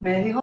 Me dijo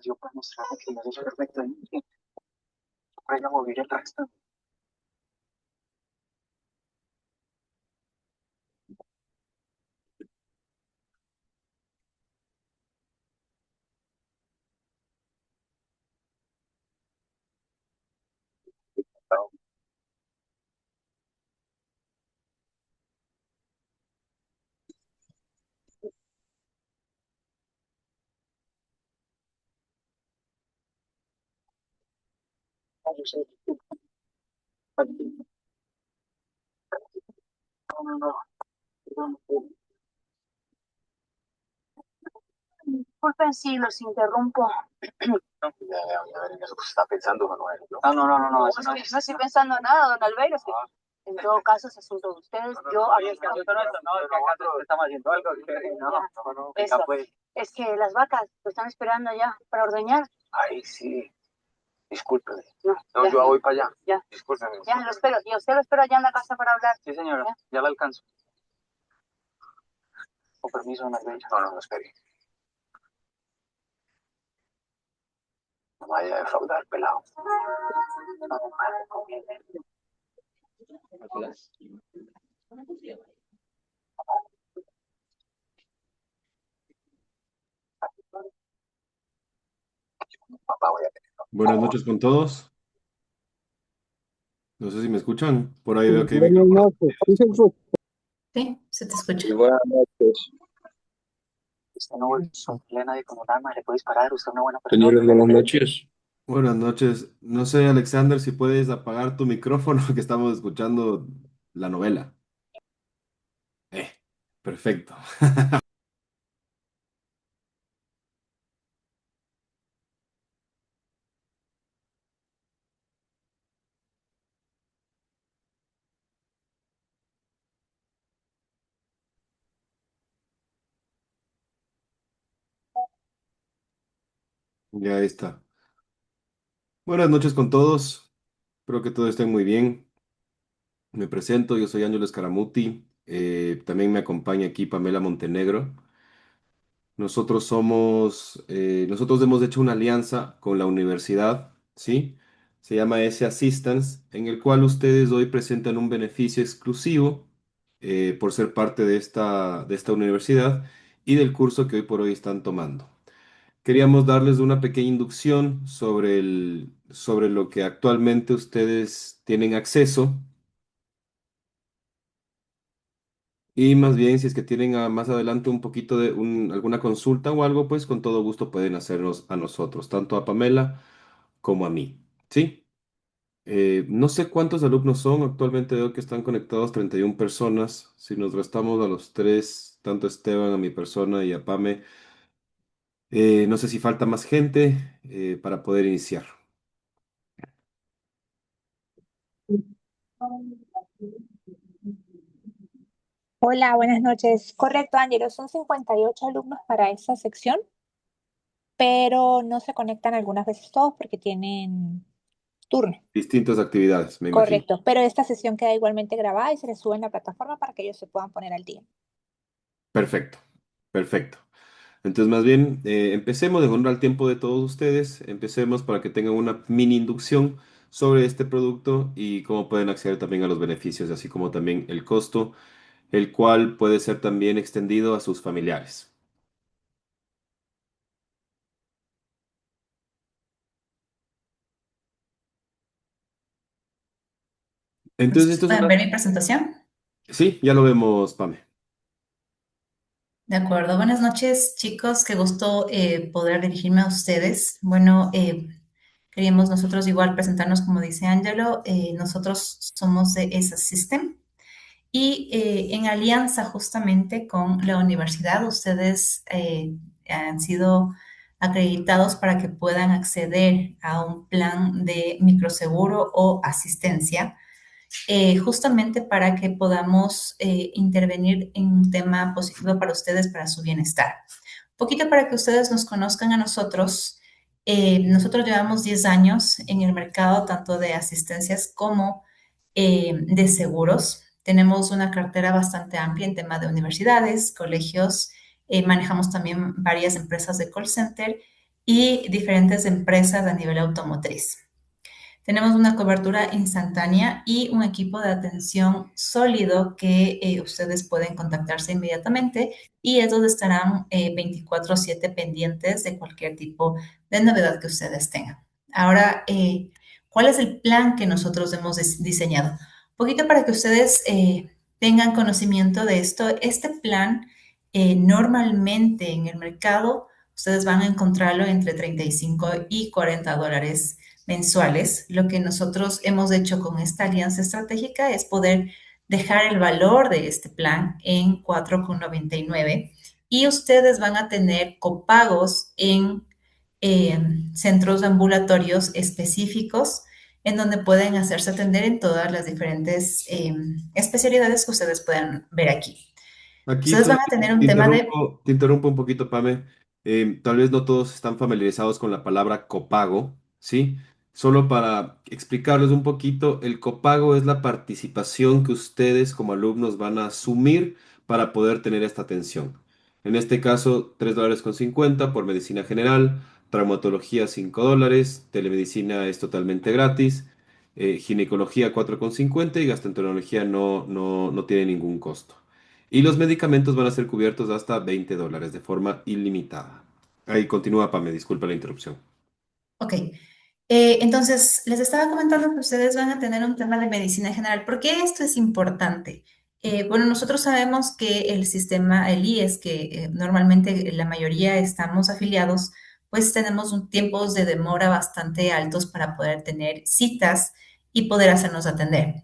Yo para mostrarle que no es perfecto y para ella mover el resto. No, no, no. Disculpen si los interrumpo. No, ya ver en eso que se está pensando, Manuel, ¿no? No, eso no, no estoy pensando nada, don Albeiro. En todo caso, es asunto de ustedes. Yo había estado... No, es que acá estamos haciendo algo. Eso, pues. Es que las vacas lo están esperando ya para ordeñar. Ay, sí. Discúlpeme. No, ya, yo voy para allá. Ya. Discúlpeme. Ya, lo espero. Y a usted lo espero allá en la casa para hablar. Sí, señora. Ya la alcanzo. Con permiso, don Albeiro. No, espere. No vaya a defraudar, pelado. No, papá, voy a tener. Buenas noches con todos. No sé si me escuchan. Por ahí veo que hay Buenas micrófono. noches. Sí, se escucha. Sí, se te escucha. Buenas noches. Usted no vuelve a nadie como dama, le puede disparar, usted es una buena persona. Señores, buenas noches. Buenas noches. No sé, Alexander, si puedes apagar tu micrófono, que estamos escuchando la novela. Eh, perfecto. Ya está. Buenas noches con todos. Espero que todos estén muy bien. Me presento, yo soy Ángelo Scaramutti. También me acompaña aquí Pamela Montenegro. Nosotros hemos hecho una alianza con la universidad, ¿sí? Se llama S-Assistance, en el cual ustedes hoy presentan un beneficio exclusivo por ser parte de esta universidad y del curso que hoy por hoy están tomando. Queríamos darles una pequeña inducción sobre lo que actualmente ustedes tienen acceso. Y más bien, si es que tienen más adelante un poquito de alguna consulta o algo, pues con todo gusto pueden hacernos a nosotros, tanto a Pamela como a mí. ¿Sí? No sé cuántos alumnos son, actualmente veo que están conectados 31 personas. Si nos restamos a los tres, tanto a Esteban, a mi persona y a Pame, no sé si falta más gente para poder iniciar. Hola, buenas noches. Correcto, Ángelo, son 58 alumnos para esa sección, pero no se conectan algunas veces todos porque tienen turno. Distintas actividades, me imagino. Correcto, pero esta sesión queda igualmente grabada y se les sube en la plataforma para que ellos se puedan poner al día. Perfecto, perfecto. Entonces, más bien, empecemos de honor al tiempo de todos ustedes. Empecemos para que tengan una mini inducción sobre este producto y cómo pueden acceder también a los beneficios, así como también el costo, el cual puede ser también extendido a sus familiares. Entonces, Entonces, esto es ¿pueden una... ver mi presentación? Sí, ya lo vemos, Pame. De acuerdo. Buenas noches, chicos. Qué gusto poder dirigirme a ustedes. Bueno, queríamos nosotros igual presentarnos, como dice Angelo. Nosotros somos de ESA System y en alianza justamente con la universidad, ustedes han sido acreditados para que puedan acceder a un plan de microseguro o asistencia justamente para que podamos intervenir en un tema positivo para ustedes, para su bienestar. Un poquito para que ustedes nos conozcan a nosotros. Nosotros llevamos 10 años en el mercado, tanto de asistencias como de seguros. Tenemos una cartera bastante amplia en tema de universidades, colegios, manejamos también varias empresas de call center y diferentes empresas a nivel automotriz. Tenemos una cobertura instantánea y un equipo de atención sólido que ustedes pueden contactarse inmediatamente y ellos estarán 24/7 pendientes de cualquier tipo de novedad que ustedes tengan. Ahora, ¿cuál es el plan que nosotros hemos diseñado? Un poquito para que ustedes tengan conocimiento de esto. Este plan normalmente en el mercado ustedes van a encontrarlo entre 35 y $40 mensuales. Lo que nosotros hemos hecho con esta alianza estratégica es poder dejar el valor de este plan en 4,99 y ustedes van a tener copagos en centros ambulatorios específicos en donde pueden hacerse atender en todas las diferentes especialidades que ustedes puedan ver aquí. Aquí Ustedes van a tener un tema de... te interrumpo un poquito, Pame. Tal vez no todos están familiarizados con la palabra copago, ¿sí? Solo para explicarles un poquito, el copago es la participación que ustedes como alumnos van a asumir para poder tener esta atención. En este caso, $3,50 por medicina general, traumatología $5, telemedicina es totalmente gratis, ginecología 4,50 y gastroenterología no tiene ningún costo. Y los medicamentos van a ser cubiertos hasta $20 de forma ilimitada. Ahí continúa, Pame, disculpa la interrupción. Ok. Entonces, les estaba comentando que ustedes van a tener un tema de medicina general. ¿Por qué esto es importante? Bueno, nosotros sabemos que el sistema, el IES, que normalmente la mayoría estamos afiliados, pues tenemos tiempos de demora bastante altos para poder tener citas y poder hacernos atender.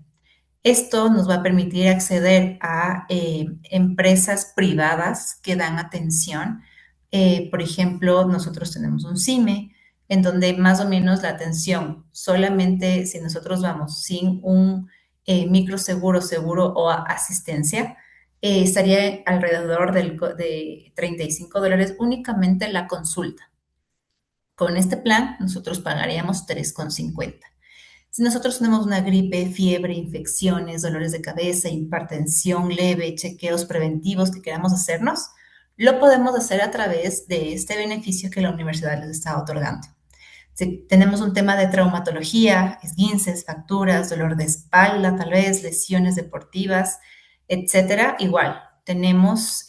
Esto nos va a permitir acceder a empresas privadas que dan atención. Por ejemplo, nosotros tenemos un CIME, en donde más o menos la atención, solamente si nosotros vamos sin un microseguro, seguro o asistencia, estaría alrededor de $35 únicamente la consulta. Con este plan, nosotros pagaríamos 3,50. Si nosotros tenemos una gripe, fiebre, infecciones, dolores de cabeza, hipertensión leve, chequeos preventivos que queramos hacernos, lo podemos hacer a través de este beneficio que la universidad les está otorgando. Si tenemos un tema de traumatología, esguinces, fracturas, dolor de espalda, tal vez, lesiones deportivas, etcétera, igual, tenemos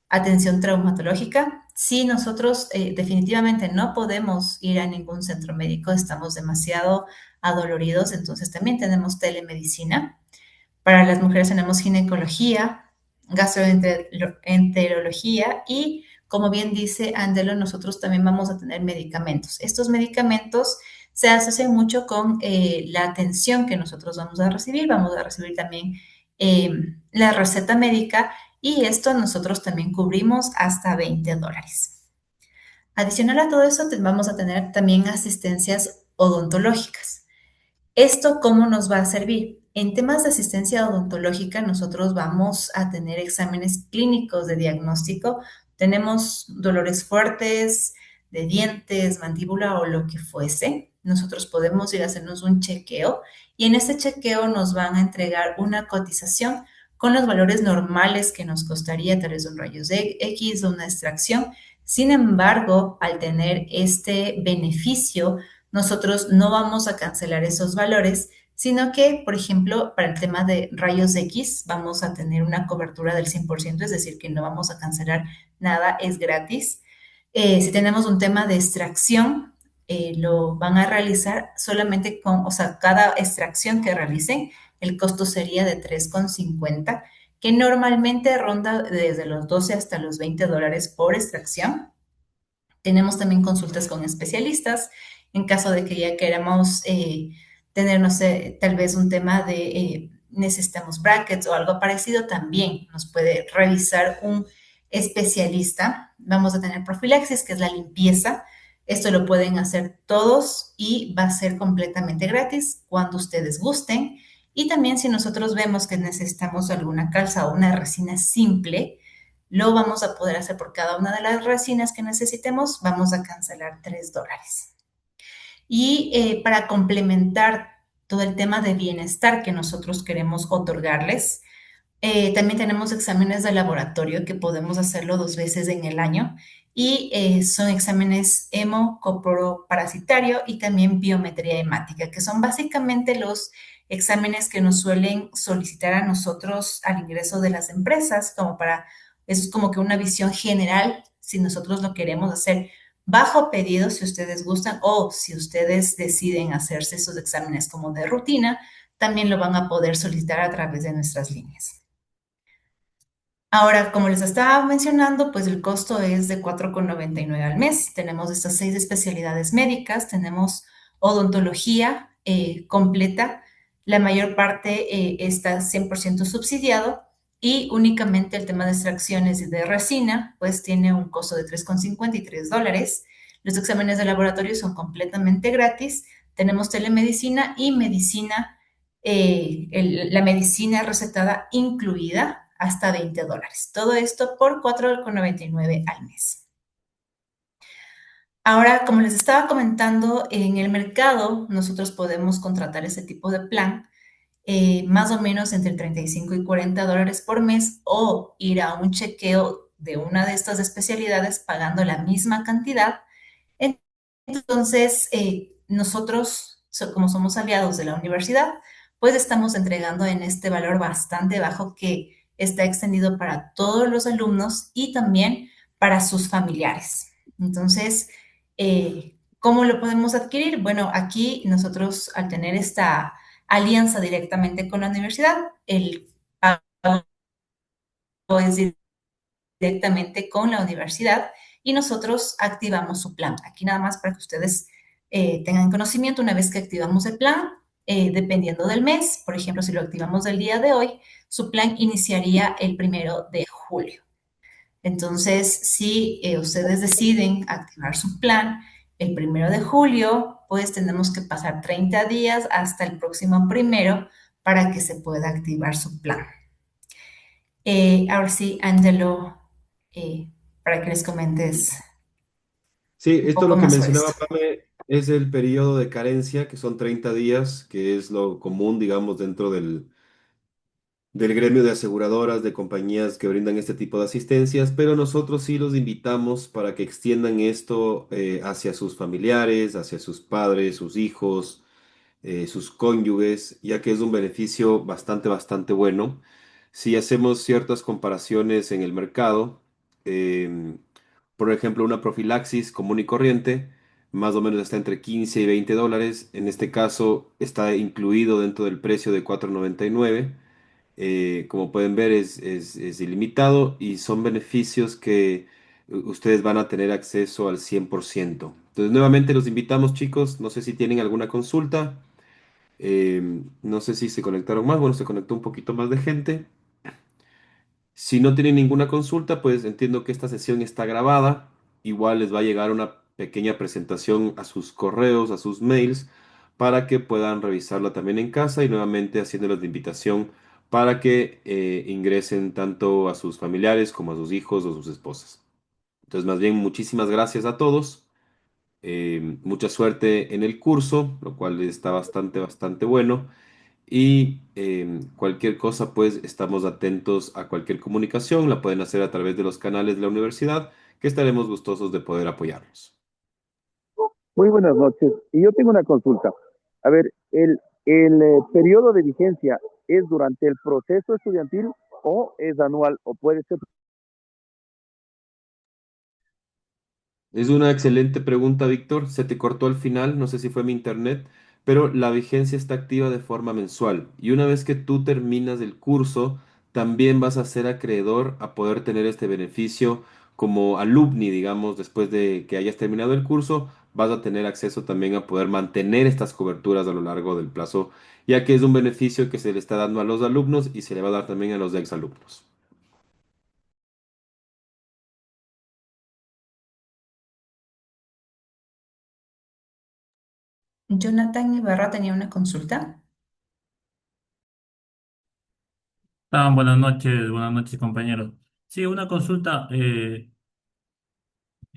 atención traumatológica. Si nosotros definitivamente no podemos ir a ningún centro médico, estamos demasiado adoloridos, entonces también tenemos telemedicina. Para las mujeres tenemos ginecología, gastroenterología y, como bien dice Angelo, nosotros también vamos a tener medicamentos. Estos medicamentos se asocian mucho con la atención que nosotros vamos a recibir. Vamos a recibir también la receta médica y esto nosotros también cubrimos hasta $20. Adicional a todo eso, vamos a tener también asistencias odontológicas. ¿Esto cómo nos va a servir? En temas de asistencia odontológica, nosotros vamos a tener exámenes clínicos de diagnóstico. Tenemos dolores fuertes de dientes, mandíbula o lo que fuese. Nosotros podemos ir a hacernos un chequeo y en ese chequeo nos van a entregar una cotización con los valores normales que nos costaría tal vez un rayos X o una extracción. Sin embargo, al tener este beneficio, nosotros no vamos a cancelar esos valores, sino que, por ejemplo, para el tema de rayos X, vamos a tener una cobertura del 100%, es decir, que no vamos a cancelar nada, es gratis. Si tenemos un tema de extracción, lo van a realizar solamente con, o sea, cada extracción que realicen, el costo sería de 3,50, que normalmente ronda desde los 12 hasta los $20 por extracción. Tenemos también consultas con especialistas en caso de que ya queramos tener, no sé, tal vez un tema de necesitamos brackets o algo parecido, también nos puede revisar un especialista. Vamos a tener profilaxis, que es la limpieza. Esto lo pueden hacer todos y va a ser completamente gratis cuando ustedes gusten. Y también si nosotros vemos que necesitamos alguna calza o una resina simple, lo vamos a poder hacer por cada una de las resinas que necesitemos, vamos a cancelar $3. Y para complementar todo el tema de bienestar que nosotros queremos otorgarles, también tenemos exámenes de laboratorio que podemos hacerlo 2 veces en el año. y son exámenes hemo, coproparasitario y también biometría hemática, que son básicamente los exámenes que nos suelen solicitar a nosotros al ingreso de las empresas, como para, eso es como que una visión general, si nosotros lo queremos hacer bajo pedido, si ustedes gustan, o si ustedes deciden hacerse esos exámenes como de rutina, también lo van a poder solicitar a través de nuestras líneas. Ahora, como les estaba mencionando, pues el costo es de 4,99 al mes. Tenemos estas 6 especialidades médicas, tenemos odontología completa, la mayor parte está 100% subsidiado y únicamente el tema de extracciones y de resina, pues tiene un costo de $3,53. Los exámenes de laboratorio son completamente gratis. Tenemos telemedicina y medicina la medicina recetada incluida hasta $20. Todo esto por $4,99 al mes. Ahora, como les estaba comentando, en el mercado nosotros podemos contratar ese tipo de plan más o menos entre $35 y $40 por mes o ir a un chequeo de una de estas especialidades pagando la misma cantidad. Entonces, nosotros, como somos aliados de la universidad, pues estamos entregando en este valor bastante bajo que está extendido para todos los alumnos y también para sus familiares. Entonces, ¿cómo lo podemos adquirir? Bueno, aquí nosotros al tener esta alianza directamente con la universidad, el pago es directamente con la universidad y nosotros activamos su plan. Aquí nada más para que ustedes tengan conocimiento, una vez que activamos el plan, dependiendo del mes, por ejemplo, si lo activamos el día de hoy, su plan iniciaría el 1 de julio. Entonces, si ustedes deciden activar su plan el 1 de julio, pues tenemos que pasar 30 días hasta el próximo 1 para que se pueda activar su plan. Ahora sí, Angelo, eh, para que les comentes Sí, un esto poco lo que más sobre esto. mencionaba Pame es el periodo de carencia, que son 30 días, que es lo común, digamos, dentro del gremio de aseguradoras, de compañías que brindan este tipo de asistencias, pero nosotros sí los invitamos para que extiendan esto hacia sus familiares, hacia sus padres, sus hijos, sus cónyuges, ya que es un beneficio bastante, bastante bueno. Si hacemos ciertas comparaciones en el mercado, em, por ejemplo, una profilaxis común y corriente, más o menos está entre 15 y $20. En este caso está incluido dentro del precio de 4,99. Como pueden ver, es ilimitado y son beneficios que ustedes van a tener acceso al 100%. Entonces, nuevamente los invitamos, chicos. No sé si tienen alguna consulta. No sé si se conectaron más. Bueno, se conectó un poquito más de gente. Si no tienen ninguna consulta, pues entiendo que esta sesión está grabada. Igual les va a llegar una pequeña presentación a sus correos, a sus mails, para que puedan revisarla también en casa y nuevamente haciéndoles la invitación para que ingresen tanto a sus familiares como a sus hijos o sus esposas. Entonces, más bien, muchísimas gracias a todos. Mucha suerte en el curso, lo cual está bastante, bastante bueno. Y cualquier cosa, pues estamos atentos a cualquier comunicación. La pueden hacer a través de los canales de la universidad, que estaremos gustosos de poder apoyarlos. Muy buenas noches. Y yo tengo una consulta. A ver, el periodo de vigencia es durante el proceso estudiantil o es anual o puede ser. Es una excelente pregunta, Víctor. Se te cortó al final, no sé si fue mi internet, pero la vigencia está activa de forma mensual. Y una vez que tú terminas el curso, también vas a ser acreedor a poder tener este beneficio como alumni, digamos, después de que hayas terminado el curso, vas a tener acceso también a poder mantener estas coberturas a lo largo del plazo, ya que es un beneficio que se le está dando a los alumnos y se le va a dar también a los exalumnos. Jonathan Ibarra tenía una consulta. Buenas noches, compañeros. Sí, una consulta en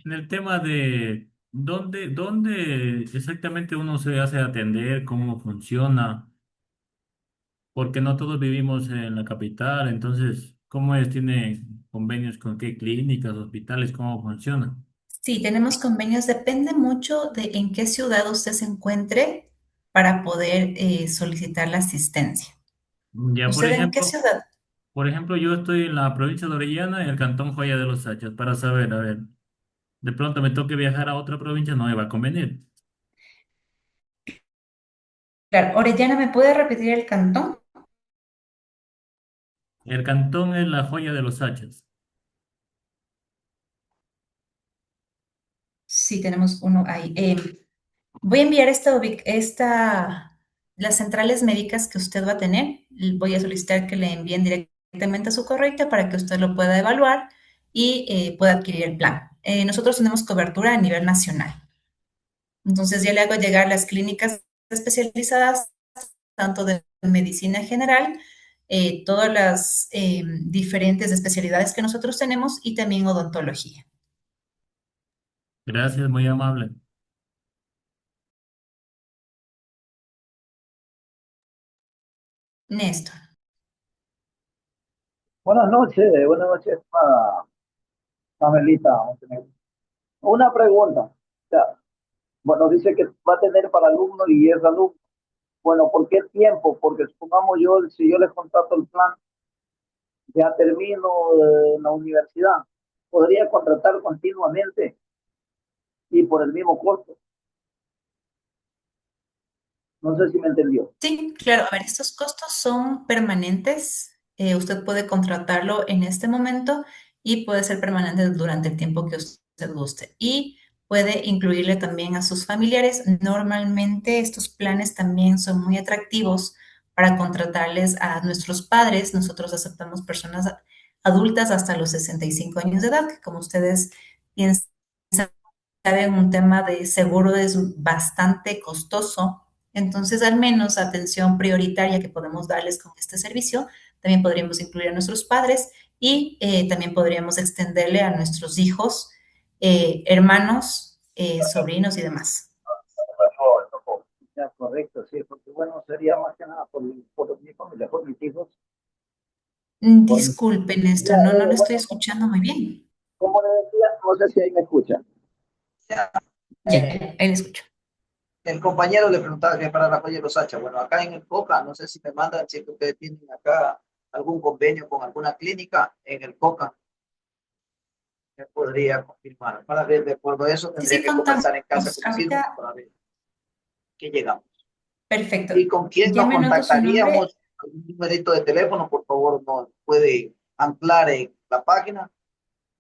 el tema de dónde exactamente uno se hace atender, cómo funciona, porque no todos vivimos en la capital, entonces, ¿Cómo es? ¿Tiene convenios con qué clínicas, hospitales? ¿Cómo funciona? Sí, tenemos convenios, depende mucho de en qué ciudad usted se encuentre para poder solicitar la asistencia. Ya, ¿Usted en qué ciudad? por ejemplo, yo estoy en la provincia de Orellana, en el cantón Joya de los Sachas, para saber, a ver, de pronto me toque viajar a otra provincia, no me va a convenir. Claro, Orellana, ¿me puede repetir el cantón? El cantón es la Joya de los Sachas. Sí, tenemos uno ahí. Voy a enviar las centrales médicas que usted va a tener. Voy a solicitar que le envíen directamente a su correo para que usted lo pueda evaluar y pueda adquirir el plan. Nosotros tenemos cobertura a nivel nacional. Entonces ya le hago llegar las clínicas especializadas, tanto de medicina general, todas las diferentes especialidades que nosotros tenemos y también odontología. Gracias, muy amable. Néstor. Buenas noches, Pamelita Montenegro. Una pregunta. O sea, bueno, dice que va a tener para alumnos y es alumno. Bueno, ¿por qué tiempo? Porque supongamos yo, si yo les contrato el plan, ya termino la universidad, podría contratar continuamente y por el mismo costo. No sé si me entendió. Sí, claro. A ver, estos costos son permanentes. Usted puede contratarlo en este momento y puede ser permanente durante el tiempo que usted guste. Y puede incluirle también a sus familiares. Normalmente estos planes también son muy atractivos para contratarles a nuestros padres. Nosotros aceptamos personas adultas hasta los 65 años de edad, que como ustedes bien saben, un tema de seguro es bastante costoso. Entonces, al menos atención prioritaria que podemos darles con este servicio, también podríamos incluir a nuestros padres y también podríamos extenderle a nuestros hijos, hermanos, sobrinos y demás. Ya, correcto, sí, porque bueno, sería más que nada por mi familia, por mis hijos, por mi... Disculpe, Ya, Néstor, no lo estoy bueno, escuchando muy bien. como le decía, no sé si ahí me escucha. Ya, Eh, ahí le escucho. el compañero le preguntaba que para la joya de los Hacha. Bueno, acá en el COCA, no sé si me mandan, si es que ustedes tienen acá algún convenio con alguna clínica en el COCA, me podría confirmar. Para ver, de acuerdo a eso, Sí, tendría sí, que contamos. conversar en casa con mis hijos Ahorita, para ver qué llegamos. perfecto. ¿Y con quién Ya nos me anoto su nombre. contactaríamos? Un numerito de teléfono, por favor, nos puede anclar en la página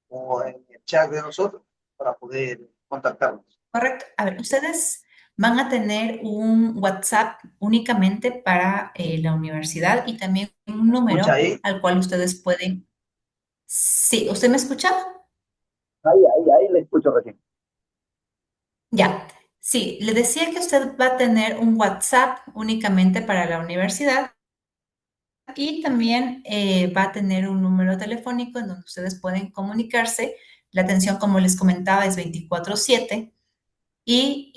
o en el chat de nosotros para poder contactarnos. Correcto. A ver, ustedes van a tener un WhatsApp únicamente para la universidad y también un ¿Escucha número ahí? al cual ustedes pueden... Sí, ¿usted me escucha? Ahí le escucho recién. Ya. Sí, le decía que usted va a tener un WhatsApp únicamente para la universidad y también va a tener un número telefónico en donde ustedes pueden comunicarse. La atención, como les comentaba, es 24/7. Y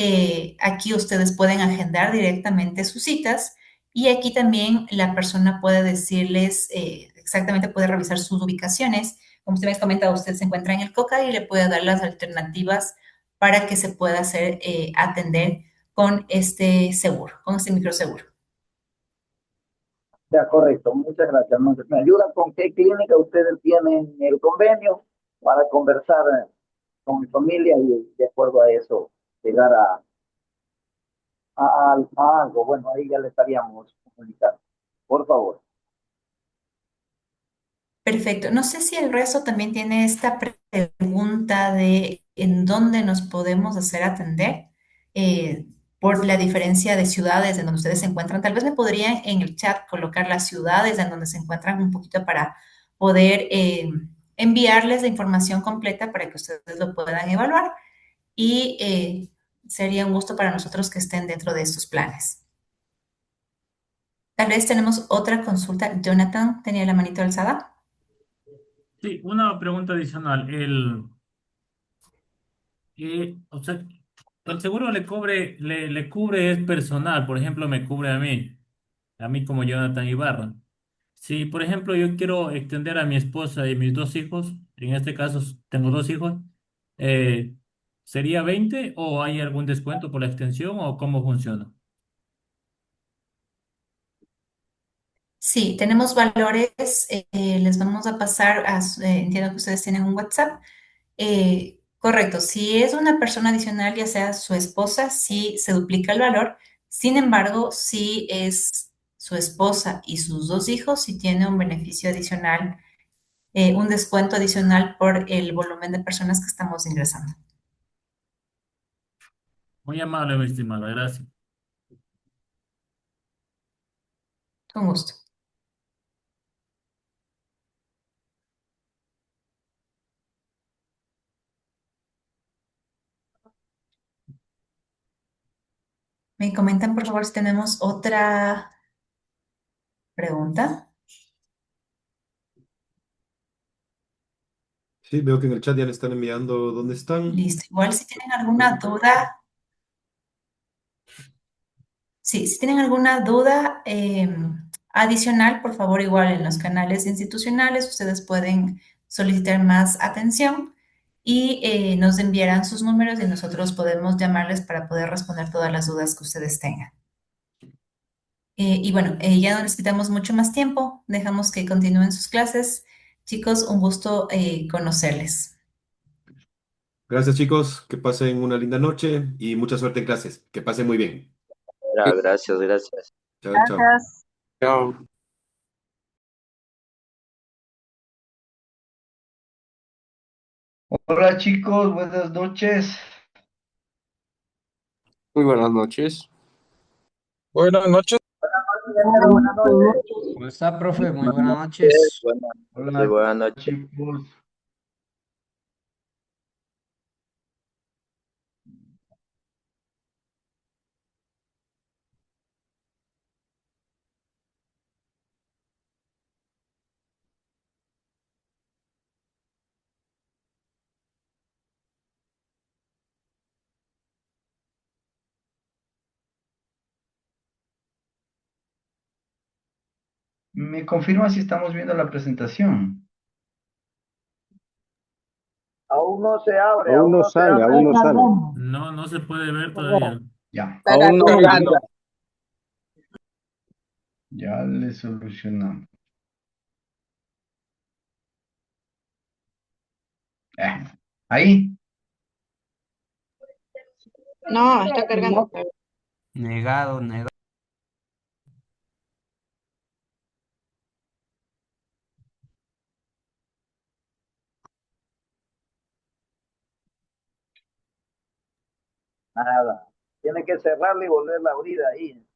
aquí ustedes pueden agendar directamente sus citas y aquí también la persona puede decirles exactamente, puede revisar sus ubicaciones. Como usted me comenta, usted se encuentra en el COCA y le puede dar las alternativas para que se pueda hacer atender con este seguro, con este microseguro. Ya, correcto. Muchas gracias. ¿Me ayudan con qué clínica ustedes tienen el convenio para conversar con mi familia y de acuerdo a eso llegar a algo? Bueno, ahí ya le estaríamos comunicando. Por favor. Perfecto. No sé si el resto también tiene esta pregunta de en dónde nos podemos hacer atender eh, por la diferencia de ciudades en donde ustedes se encuentran. Tal vez me podrían en el chat colocar las ciudades en donde se encuentran un poquito para poder enviarles la información completa para que ustedes lo puedan evaluar y sería un gusto para nosotros que estén dentro de estos planes. Tal vez tenemos otra consulta. Jonathan tenía la manito alzada. Sí, una pregunta adicional. O sea, el seguro le cubre es personal, por ejemplo, me cubre a mí como Jonathan Ibarra. Si, por ejemplo, yo quiero extender a mi esposa y mis dos hijos, en este caso tengo dos hijos, eh, ¿sería 20 o hay algún descuento por la extensión o cómo funciona? Sí, tenemos valores, les vamos a pasar entiendo que ustedes tienen un WhatsApp. Correcto, si es una persona adicional, ya sea su esposa, sí se duplica el valor. Sin embargo, si es su esposa y sus dos hijos, sí tiene un beneficio adicional, un descuento adicional por el volumen de personas que estamos ingresando. Muy amable, mi estimada, gracias. Con gusto. Me comentan, por favor, si tenemos otra pregunta. Sí, veo que en el chat ya le están enviando dónde están. Listo. Igual si tienen alguna duda, sí, si tienen alguna duda adicional, por favor, igual en los canales institucionales, ustedes pueden solicitar más atención y nos enviarán sus números y nosotros podemos llamarles para poder responder todas las dudas que ustedes tengan. Y bueno, ya no les quitamos mucho más tiempo, dejamos que continúen sus clases. Chicos, un gusto conocerles. Gracias, chicos. Que pasen una linda noche y mucha suerte en clases. Que pasen muy bien. Ya, gracias, gracias. Chao, chao. Gracias. Chao. Hola chicos, buenas noches. Muy buenas noches. Buenas noches. Buenas noches. ¿Cómo está, profe? Muy Buenas buenas noches, noches. sí, Hola buenas noches. chicos. ¿Me confirma si estamos viendo la presentación? Aún no se abre, Aún no sale, aún no sale. No, no se puede ver todavía. Ya, Aún no cargando. ya le solucionamos. Ahí, No, está cargando. Negado, negado. nada. Tiene que cerrarla y volverla a abrir ahí.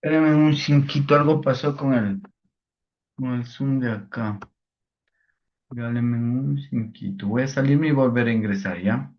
espérenme un cinquito, algo pasó con el Zoom de acá. Regálenme un cinquito. Voy a salirme y volver a ingresar, ¿ya?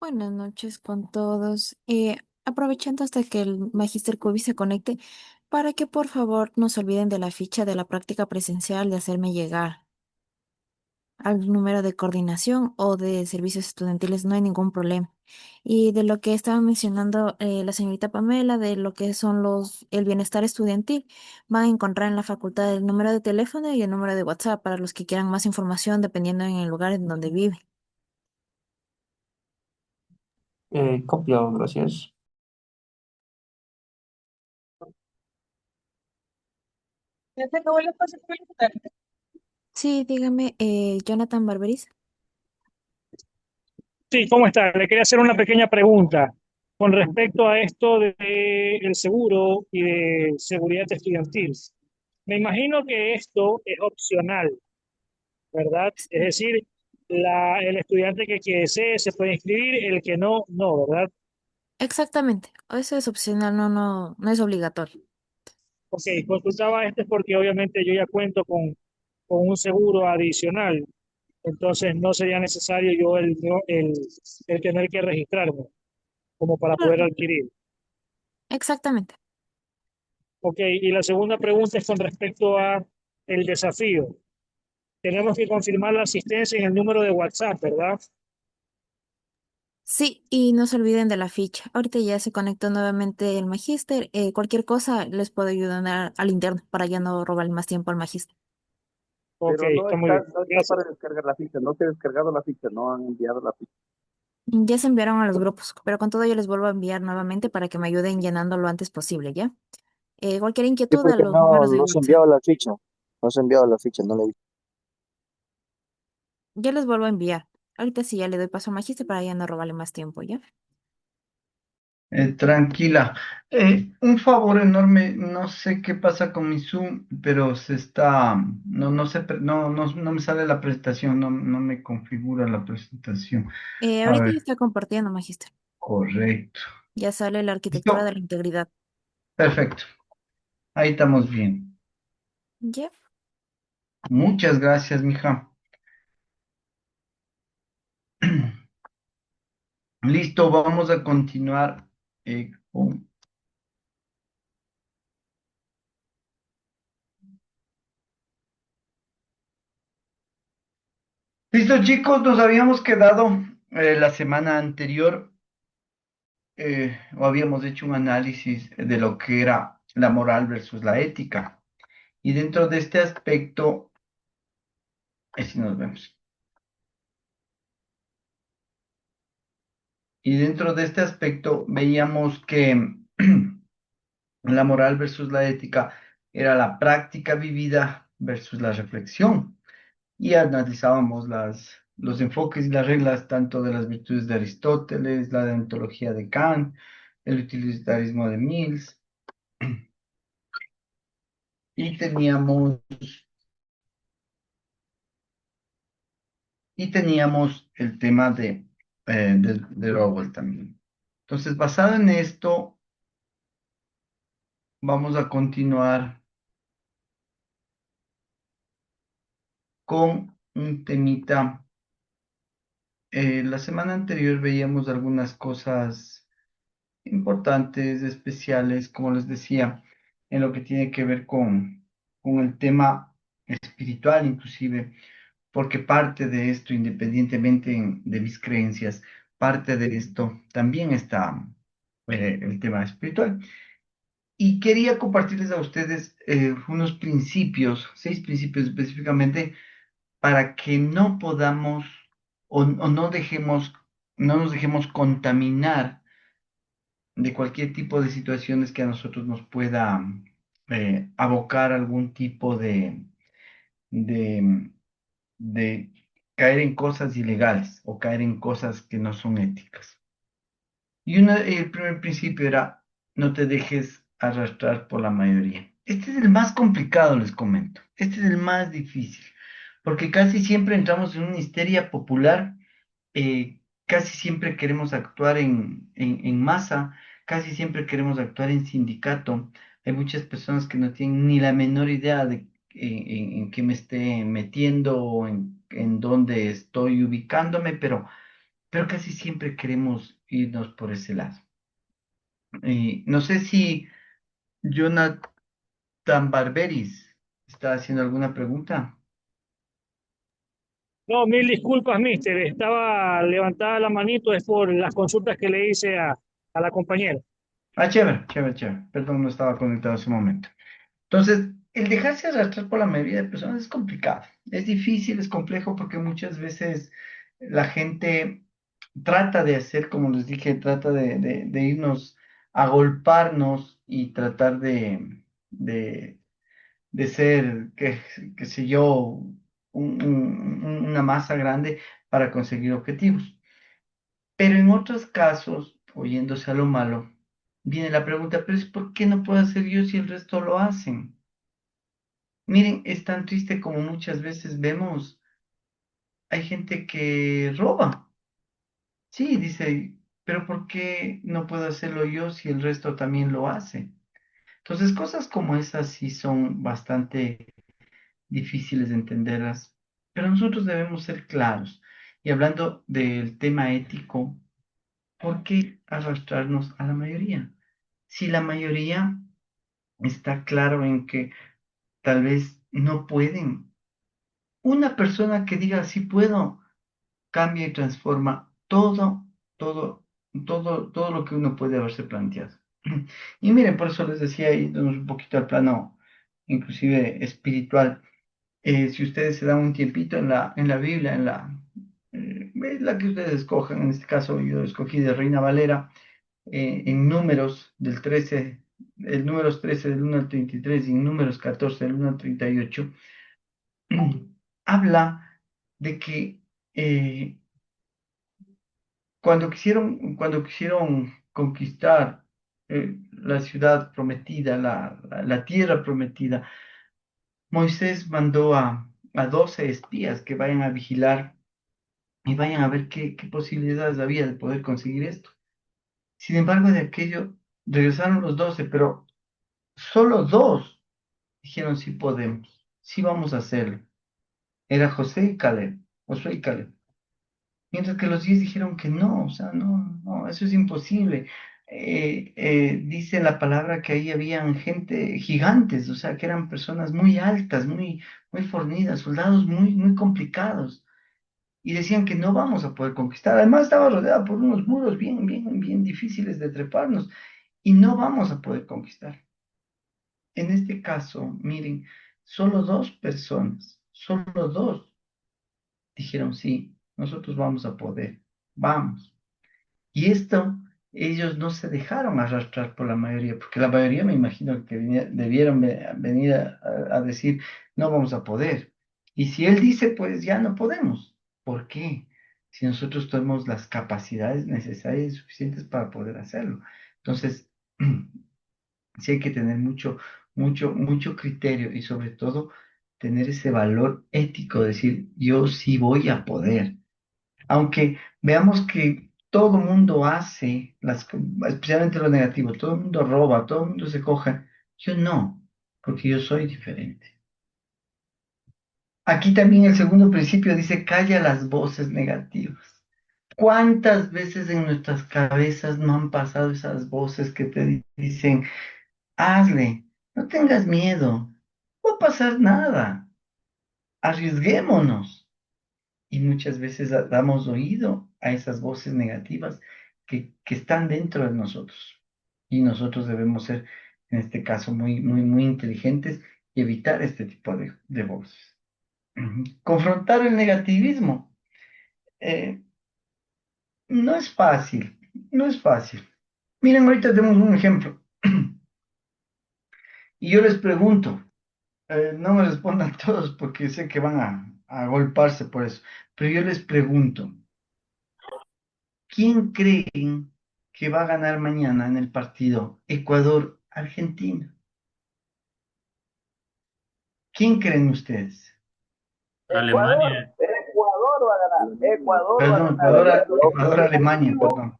Buenas noches con todos. Aprovechando hasta que el Magister Cubi se conecte, para que por favor no se olviden de la ficha de la práctica presencial de hacerme llegar. al número de coordinación o de servicios estudiantiles, no hay ningún problema. Y de lo que estaba mencionando la señorita Pamela, de lo que son el bienestar estudiantil, van a encontrar en la facultad el número de teléfono y el número de WhatsApp para los que quieran más información dependiendo en el lugar en donde vive. Copiado, gracias. ¿Ya se acabó la fase preguntar? Sí, dígame, Jonathan Barberis. Sí, ¿cómo está? Le quería hacer una pequeña pregunta con respecto a esto del seguro y de seguridad estudiantil. Me imagino que esto es opcional, ¿verdad? Es decir, el estudiante que desee se puede inscribir, el que no, no, ¿verdad? Exactamente, eso es opcional, no es obligatorio. Ok, consultaba este porque obviamente yo ya cuento con un seguro adicional, entonces no sería necesario yo el tener que registrarme como para poder Claro, adquirir. exactamente. Ok, y la segunda pregunta es con respecto a el desafío. Tenemos que confirmar la asistencia en el número de WhatsApp, ¿verdad? Sí, y no se olviden de la ficha. Ahorita ya se conectó nuevamente el magíster. Cualquier cosa les puedo ayudar al interno para ya no robarle más tiempo al magíster. Ok, Pero está muy bien. no está Gracias. para descargar la ficha, no se ha descargado la ficha, no han enviado la ficha. Ya se enviaron a los grupos, pero con todo yo les vuelvo a enviar nuevamente para que me ayuden llenando lo antes posible, ¿ya? Cualquier Sí, inquietud a porque los números de no se ha WhatsApp. enviado la ficha. No se ha enviado la ficha, no le he visto. Ya les vuelvo a enviar. Ahorita sí ya le doy paso al magíster para ya no robarle más tiempo, ¿ya? Tranquila. Un favor enorme, no sé qué pasa con mi Zoom, pero no sé, no me sale la presentación, no me configura la presentación. A Ahorita ya ver, está compartiendo, magíster. correcto. Ya sale la arquitectura de ¿Listo? la integridad. Perfecto. Ahí estamos bien. ¿Ya? Muchas gracias, mija. Listo, vamos a continuar con... Listo, chicos, nos habíamos quedado la semana anterior o habíamos hecho un análisis de lo que era la moral versus la ética. Y dentro de este aspecto, así nos vemos. Y dentro de este aspecto veíamos que la moral versus la ética era la práctica vivida versus la reflexión. Y analizábamos los enfoques y las reglas tanto de las virtudes de Aristóteles, la deontología de Kant, el utilitarismo de Mills, y teníamos el tema de Orwell también. Entonces, basado en esto, vamos a continuar con un temita. La semana anterior veíamos algunas cosas importantes, especiales, como les decía, en lo que tiene que ver con el tema espiritual inclusive, porque parte de esto, independientemente de mis creencias, parte de esto también está el tema espiritual. Y quería compartirles a ustedes unos principios, 6 principios específicamente, para que no podamos o no nos dejemos contaminar de cualquier tipo de situaciones que a nosotros nos pueda abocar algún tipo de, de caer en cosas ilegales o caer en cosas que no son éticas. Y el primer principio era, no te dejes arrastrar por la mayoría. Este es el más complicado, les comento. Este es el más difícil, porque casi siempre entramos en una histeria popular, casi siempre queremos actuar en masa, casi siempre queremos actuar en sindicato. Hay muchas personas que no tienen ni la menor idea de en qué me esté metiendo o en dónde estoy ubicándome, pero casi siempre queremos irnos por ese lado. No sé si Jonathan Barberis está haciendo alguna pregunta. No, mil disculpas, mister. Estaba levantada la manito, es por las consultas que le hice a la compañera. Ah, chévere, chévere, chévere. Perdón, no estaba conectado en ese momento. Entonces, el dejarse arrastrar por la mayoría de personas es complicado, es difícil, es complejo porque muchas veces la gente trata de hacer, como les dije, trata de irnos a golparnos y tratar de, de ser, qué sé yo, una masa grande para conseguir objetivos. Pero en otros casos, oyéndose a lo malo, viene la pregunta, pero es ¿por qué no puedo hacer yo si el resto lo hacen? Miren, es tan triste como muchas veces vemos, hay gente que roba. Sí, dice, pero ¿por qué no puedo hacerlo yo si el resto también lo hace? Entonces, cosas como esas sí son bastante difíciles de entenderlas, pero nosotros debemos ser claros. Y hablando del tema ético, ¿por qué arrastrarnos a la mayoría? Si la mayoría está claro en que tal vez no pueden. Una persona que diga sí puedo, cambia y transforma todo, todo lo que uno puede haberse planteado. Y miren, por eso les decía, yéndonos un poquito al plano, inclusive espiritual, si ustedes se dan un tiempito en la Biblia, la que ustedes escojan, en este caso yo escogí de Reina Valera, en Números del 13, el Números 13 del 1 al 33 y en Números 14 del 1 al 38, habla de que eh, cuando quisieron conquistar la ciudad prometida, la tierra prometida, Moisés mandó a 12 espías que vayan a vigilar y vayan a ver qué posibilidades había de poder conseguir esto. Sin embargo, de aquello regresaron los 12, pero solo dos dijeron sí podemos, sí vamos a hacerlo. Era Josué y Caleb. Mientras que los 10 dijeron que no, o sea, no, no, eso es imposible. Dice la palabra que ahí habían gente, gigantes, o sea, que eran personas muy altas, muy fornidas, soldados muy complicados. Y decían que no vamos a poder conquistar. Además, estaba rodeada por unos muros bien difíciles de treparnos y no vamos a poder conquistar. En este caso, miren, solo dos personas, solo dos dijeron sí, nosotros vamos a poder, vamos. Y esto, ellos no se dejaron arrastrar por la mayoría, porque la mayoría me imagino que debieron venir a decir, no vamos a poder. Y si él dice, pues ya no podemos. ¿Por qué? Si nosotros tenemos las capacidades necesarias y suficientes para poder hacerlo. Entonces, sí hay que tener mucho criterio y sobre todo tener ese valor ético, decir, yo sí voy a poder. Aunque veamos que todo el mundo hace, especialmente lo negativo, todo el mundo roba, todo el mundo se coja, yo no, porque yo soy diferente. Aquí también el segundo principio dice, calla las voces negativas. ¿Cuántas veces en nuestras cabezas no han pasado esas voces que te dicen, hazle, no tengas miedo, no va a pasar nada, arriesguémonos? Y muchas veces damos oído a esas voces negativas que están dentro de nosotros. Y nosotros debemos ser, en este caso, muy inteligentes y evitar este tipo de voces. Ujú. Confrontar el negativismo eh, no es fácil, no es fácil. Miren, ahorita tenemos un ejemplo. Y yo les pregunto, no me respondan todos porque sé que van a golparse por eso, pero yo les pregunto, ¿quién creen que va a ganar mañana en el partido Ecuador-Argentina? ¿Quién creen ustedes? Alemania. Ecuador va a ganar. Ecuador va a Perdón, ganar. Ecuador-Alemania, perdón.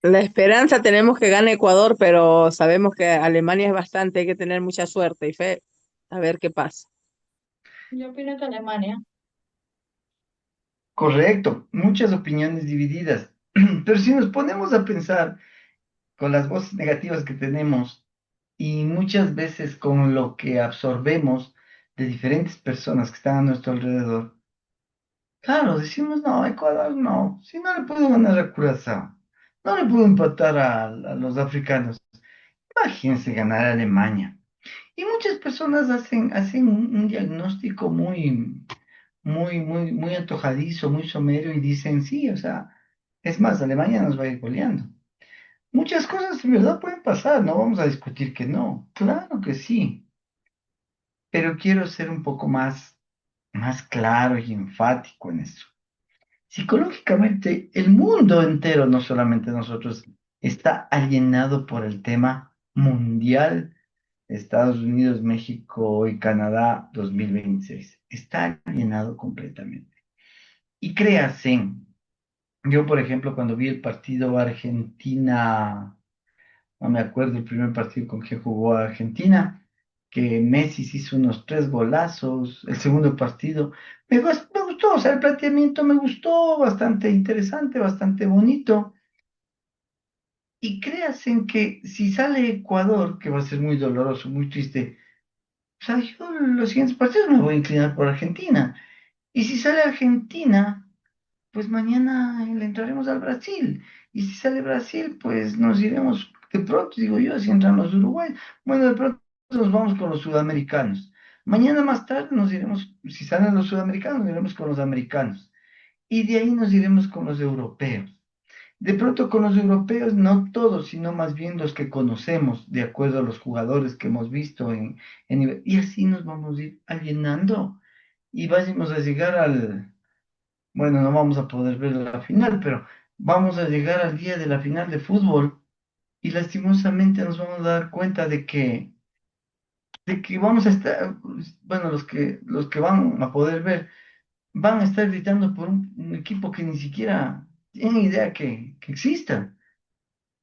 La esperanza tenemos que gane Ecuador, pero sabemos que Alemania es bastante, hay que tener mucha suerte y fe. A ver qué pasa. Yo opino que Alemania. Correcto, muchas opiniones divididas. Pero si nos ponemos a pensar con las voces negativas que tenemos y muchas veces con lo que absorbemos de diferentes personas que están a nuestro alrededor, Claro, decimos, no, Ecuador no, si no le pudo ganar a Curazao, no le pudo empatar a los africanos, imagínense ganar a Alemania. Y muchas personas hacen un diagnóstico muy antojadizo, muy somero y dicen, sí, o sea, es más, Alemania nos va a ir goleando. Muchas cosas en verdad pueden pasar, no vamos a discutir que no, claro que sí, pero quiero ser un poco más claro y enfático en eso. Psicológicamente, el mundo entero, no solamente nosotros, está alienado por el tema mundial Estados Unidos, México y Canadá 2026. Está alienado completamente. Y créase, yo por ejemplo, cuando vi el partido Argentina, no me acuerdo el primer partido con que jugó Argentina, que Messi se hizo unos tres golazos, el segundo partido, me gustó, o sea, el planteamiento me gustó, bastante interesante, bastante bonito. Y créanse que si sale Ecuador, que va a ser muy doloroso, muy triste, o sea, yo los siguientes partidos me voy a inclinar por Argentina. Y si sale Argentina, pues mañana le entraremos al Brasil. Y si sale Brasil, pues nos iremos, de pronto, digo yo, si entran los Uruguay, bueno, de pronto nos vamos con los sudamericanos. Mañana más tarde nos iremos, si salen los sudamericanos, nos iremos con los americanos. Y de ahí nos iremos con los europeos. De pronto con los europeos, no todos, sino más bien los que conocemos, de acuerdo a los jugadores que hemos visto y así nos vamos a ir alienando y vamos a llegar bueno, no vamos a poder ver la final, pero vamos a llegar al día de la final de fútbol y lastimosamente nos vamos a dar cuenta de que vamos a estar, bueno, los que van a poder ver, van a estar gritando por un equipo que ni siquiera tienen idea que exista.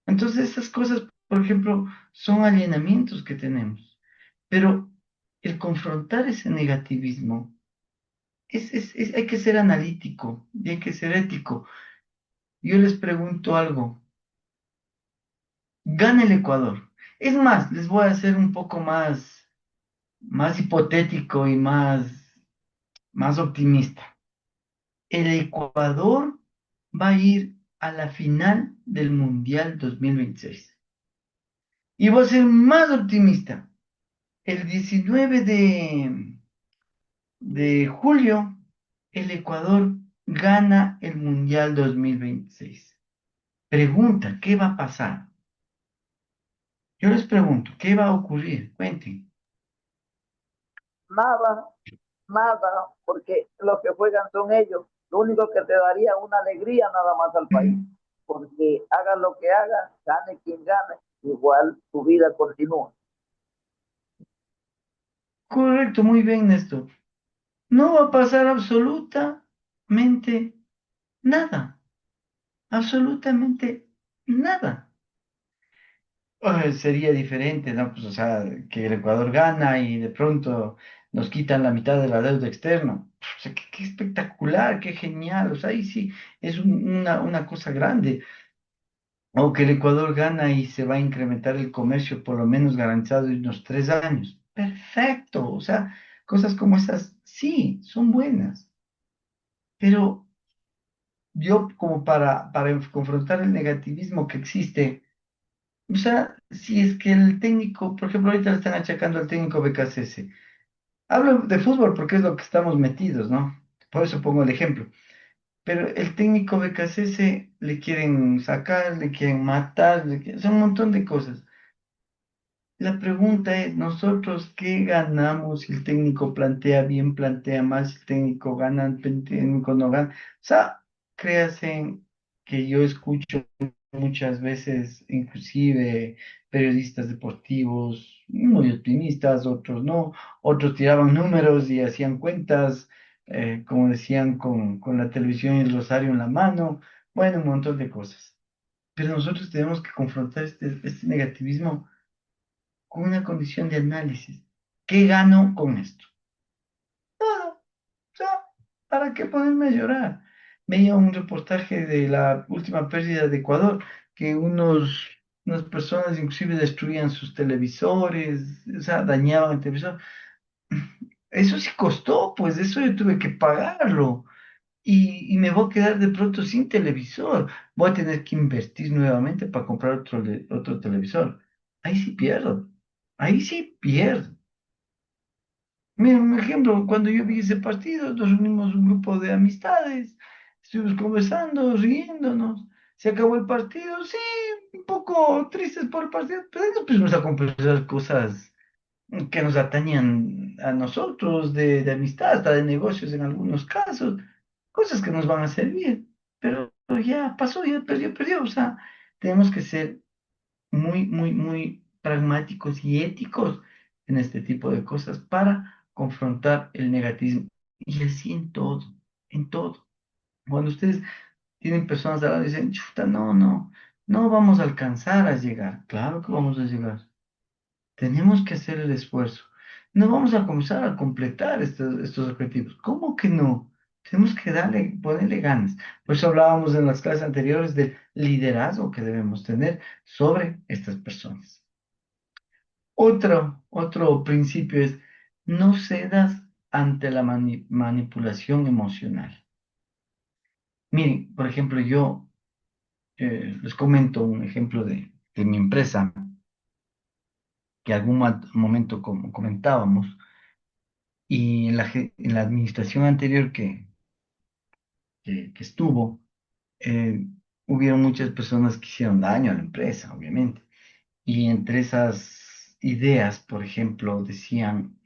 Entonces, esas cosas, por ejemplo, son alienamientos que tenemos. Pero el confrontar ese negativismo, hay que ser analítico y hay que ser ético. Yo les pregunto algo, gana el Ecuador. Es más, les voy a hacer un poco más hipotético y más optimista. El Ecuador va a ir a la final del Mundial 2026. Y voy a ser más optimista. El 19 de julio, el Ecuador gana el Mundial 2026. Pregunta, ¿qué va a pasar? Yo les pregunto, ¿qué va a ocurrir? Cuenten. Nada, nada, porque los que juegan son ellos. Lo único que te daría una alegría nada más al país, porque haga lo que haga, gane quien gane, igual tu vida continúa. Correcto, muy bien, Néstor. No va a pasar absolutamente nada. Absolutamente nada. Sería diferente, ¿no? Pues, o sea, que el Ecuador gana y de pronto nos quitan la mitad de la deuda externa. O sea, qué espectacular, qué genial. O sea, ahí sí es una cosa grande. O que el Ecuador gana y se va a incrementar el comercio por lo menos garantizado en unos 3 años. Perfecto. O sea, cosas como esas, sí, son buenas. Pero yo, como para confrontar el negativismo que existe, o sea, si es que el técnico, por ejemplo, ahorita le están achacando al técnico BKCS. Hablo de fútbol porque es lo que estamos metidos, ¿no? Por eso pongo el ejemplo. Pero el técnico BKCS le quieren sacar, le quieren matar, son un montón de cosas. La pregunta es, ¿nosotros qué ganamos si el técnico plantea bien, plantea mal, si el técnico gana, el técnico no gana? O sea, créanse que yo escucho muchas veces, inclusive periodistas deportivos muy optimistas, otros no, otros tiraban números y hacían cuentas, como decían, con la televisión y el rosario en la mano, bueno, un montón de cosas. Pero nosotros tenemos que confrontar este negativismo con una condición de análisis. ¿Qué gano con esto? Nada. O sea, ¿para qué ponerme a llorar? Veía un reportaje de la última pérdida de Ecuador, que unas personas inclusive destruían sus televisores, o sea, dañaban el televisor. Eso sí costó, pues eso yo tuve que pagarlo. y me voy a quedar de pronto sin televisor. Voy a tener que invertir nuevamente para comprar otro televisor. Ahí sí pierdo. Ahí sí pierdo. Mira, un ejemplo, cuando yo vi ese partido, nos unimos un grupo de amistades, estuvimos conversando, riéndonos. Se acabó el partido, sí, un poco tristes por el partido, pero ahí nos pusimos a conversar cosas que nos atañan a nosotros, de amistad, hasta de negocios en algunos casos, cosas que nos van a servir. Pero ya pasó, ya perdió, perdió. O sea, tenemos que ser muy, muy, muy pragmáticos y éticos en este tipo de cosas para confrontar el negativismo. Y así en todo, en todo. Cuando ustedes tienen personas al lado y dicen, chuta, no, no, no vamos a alcanzar a llegar. Claro que vamos a llegar. Tenemos que hacer el esfuerzo. No vamos a comenzar a completar estos objetivos. ¿Cómo que no? Tenemos que darle, ponerle ganas. Por eso hablábamos en las clases anteriores del liderazgo que debemos tener sobre estas personas. Otro principio es no cedas ante la manipulación emocional. Miren, por ejemplo, yo les comento un ejemplo de mi empresa que algún momento como comentábamos. Y en la administración anterior que estuvo, eh, hubieron muchas personas que hicieron daño a la empresa, obviamente. Y entre esas ideas, por ejemplo, decían,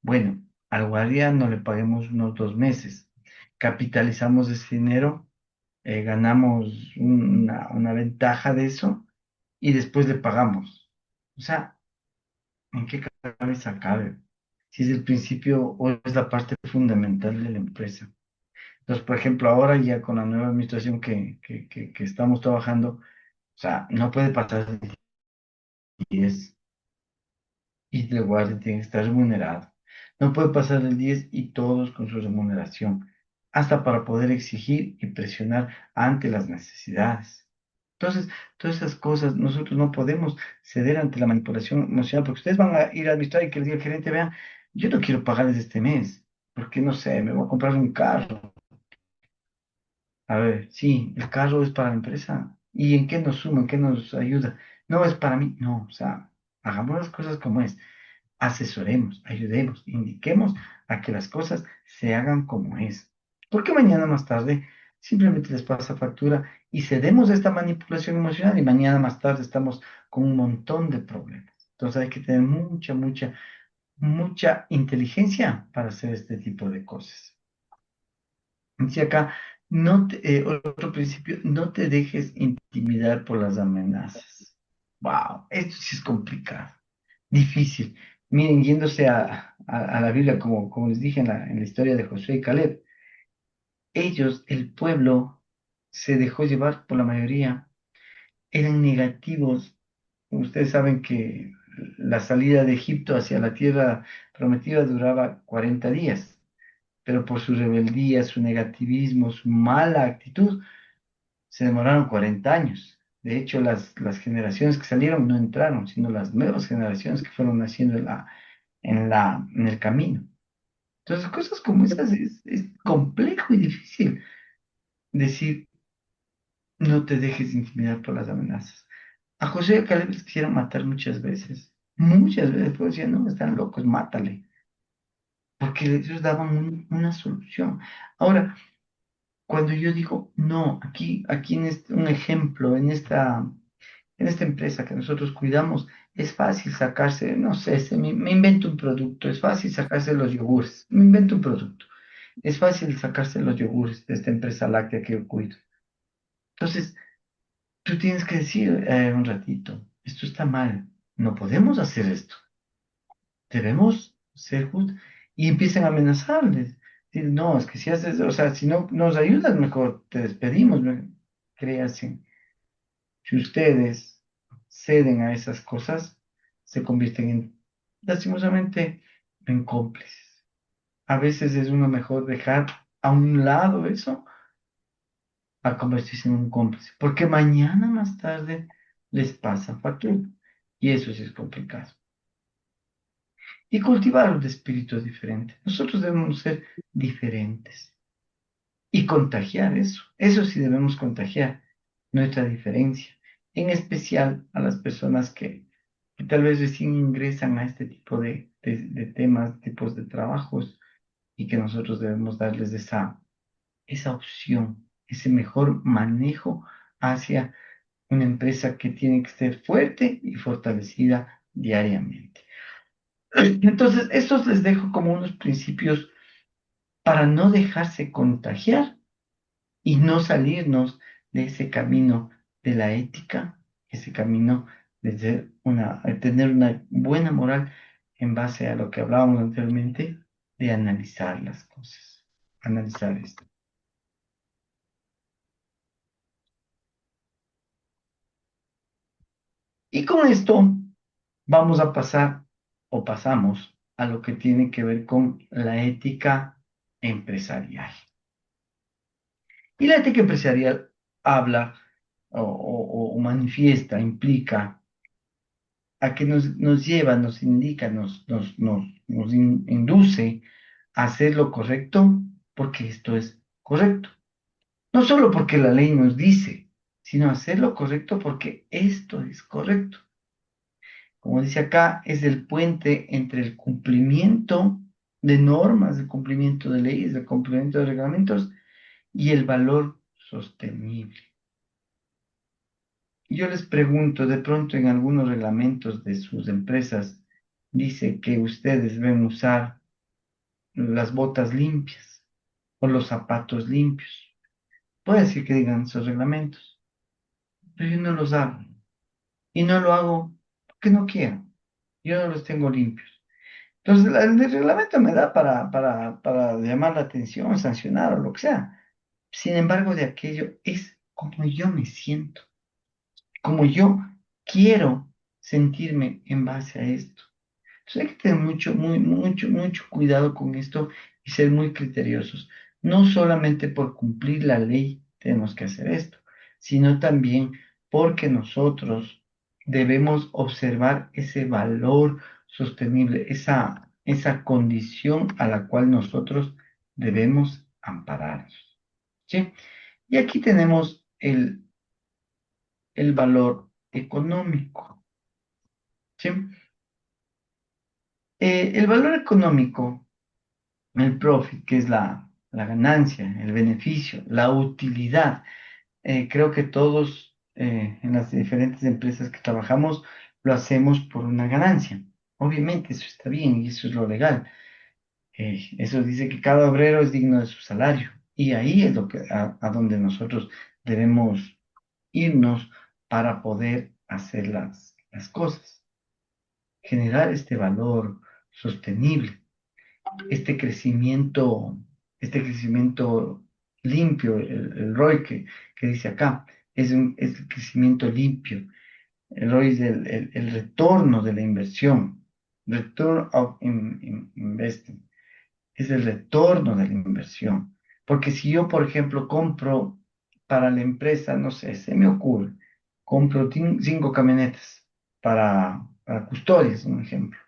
bueno, al guardia no le paguemos unos 2 meses, capitalizamos ese dinero, ganamos una ventaja de eso y después le pagamos. O sea, ¿en qué cabeza cabe? Si es el principio o es la parte fundamental de la empresa. Entonces, por ejemplo, ahora ya con la nueva administración que estamos trabajando, o sea, no puede pasar el 10 y el guardia tiene que estar remunerado. No puede pasar el 10 y todos con su remuneración, hasta para poder exigir y presionar ante las necesidades. Entonces, todas esas cosas, nosotros no podemos ceder ante la manipulación emocional, porque ustedes van a ir a administrar y que les diga el gerente, vean, yo no quiero pagarles este mes, porque no sé, me voy a comprar un carro. A ver, sí, el carro es para la empresa. ¿Y en qué nos suma, en qué nos ayuda? No es para mí, no, o sea, hagamos las cosas como es. Asesoremos, ayudemos, indiquemos a que las cosas se hagan como es. Porque mañana más tarde simplemente les pasa factura y cedemos a esta manipulación emocional y mañana más tarde estamos con un montón de problemas. Entonces hay que tener mucha, mucha, mucha inteligencia para hacer este tipo de cosas. Dice acá, otro principio, no te dejes intimidar por las amenazas. Wow, esto sí es complicado, difícil. Miren, yéndose a la Biblia, como les dije en la historia de Josué y Caleb, ellos, el pueblo, se dejó llevar por la mayoría, eran negativos. Ustedes saben que la salida de Egipto hacia la tierra prometida duraba 40 días, pero por su rebeldía, su negativismo, su mala actitud, se demoraron 40 años. De hecho, las generaciones que salieron no entraron, sino las nuevas generaciones que fueron naciendo en el camino. Entonces, cosas como esas es complejo y difícil decir, no te dejes intimidar por las amenazas. A José y a Caleb les quisieron matar muchas veces, pero decían, no, están locos, mátale, porque ellos daban una solución. Ahora, cuando yo digo, no, aquí un ejemplo, en esta empresa que nosotros cuidamos, es fácil sacarse, no sé, me invento un producto, es fácil sacarse los yogures, me invento un producto, es fácil sacarse los yogures de esta empresa láctea que yo cuido. Entonces, tú tienes que decir un ratito, esto está mal, no podemos hacer esto, debemos ser justos, y empiezan a amenazarles. Decir, no, es que si haces, o sea, si no nos ayudas, mejor te despedimos, créanse. Si ustedes ceden a esas cosas, se convierten lastimosamente, en cómplices. A veces es uno mejor dejar a un lado eso a convertirse en un cómplice, porque mañana más tarde les pasa factura. Y eso sí es complicado. Y cultivar un espíritu diferente. Nosotros debemos ser diferentes. y contagiar eso. Eso sí debemos contagiar nuestra diferencia, en especial a las personas que tal vez recién ingresan a este tipo de temas, tipos de trabajos, y que nosotros debemos darles esa opción, ese mejor manejo hacia una empresa que tiene que ser fuerte y fortalecida diariamente. Entonces, estos les dejo como unos principios para no dejarse contagiar y no salirnos de ese camino de la ética, ese camino de tener una buena moral en base a lo que hablábamos anteriormente, de analizar las cosas, analizar esto. Y con esto vamos a pasar o pasamos a lo que tiene que ver con la ética empresarial. Y la ética empresarial habla o manifiesta, implica a que nos lleva, nos indica, nos induce a hacer lo correcto porque esto es correcto. No solo porque la ley nos dice, sino hacer lo correcto porque esto es correcto. Como dice acá, es el puente entre el cumplimiento de normas, el cumplimiento de leyes, el cumplimiento de reglamentos y el valor sostenible. Yo les pregunto, de pronto en algunos reglamentos de sus empresas dice que ustedes deben usar las botas limpias o los zapatos limpios. Puede decir que digan esos reglamentos, pero yo no los hago. Y no lo hago porque no quiero. Yo no los tengo limpios. Entonces, el reglamento me da para llamar la atención, sancionar o lo que sea. Sin embargo, de aquello es como yo me siento, como yo quiero sentirme en base a esto. Entonces hay que tener mucho cuidado con esto y ser muy criteriosos. No solamente por cumplir la ley tenemos que hacer esto, sino también porque nosotros debemos observar ese valor sostenible, esa condición a la cual nosotros debemos ampararnos. ¿Sí? Y aquí tenemos el valor económico. ¿Sí? El valor económico, el profit, que es la ganancia, el beneficio, la utilidad. Creo que todos en las diferentes empresas que trabajamos lo hacemos por una ganancia. Obviamente eso está bien y eso es lo legal. Eso dice que cada obrero es digno de su salario. Y ahí es a donde nosotros debemos irnos para poder hacer las cosas. Generar este valor sostenible, este crecimiento limpio, el ROI que dice acá, es el crecimiento limpio. El ROI es el retorno de la inversión, return of investing, es el retorno de la inversión. Porque si yo, por ejemplo, compro para la empresa, no sé, se me ocurre, compro 5 camionetas para custodias, un ejemplo.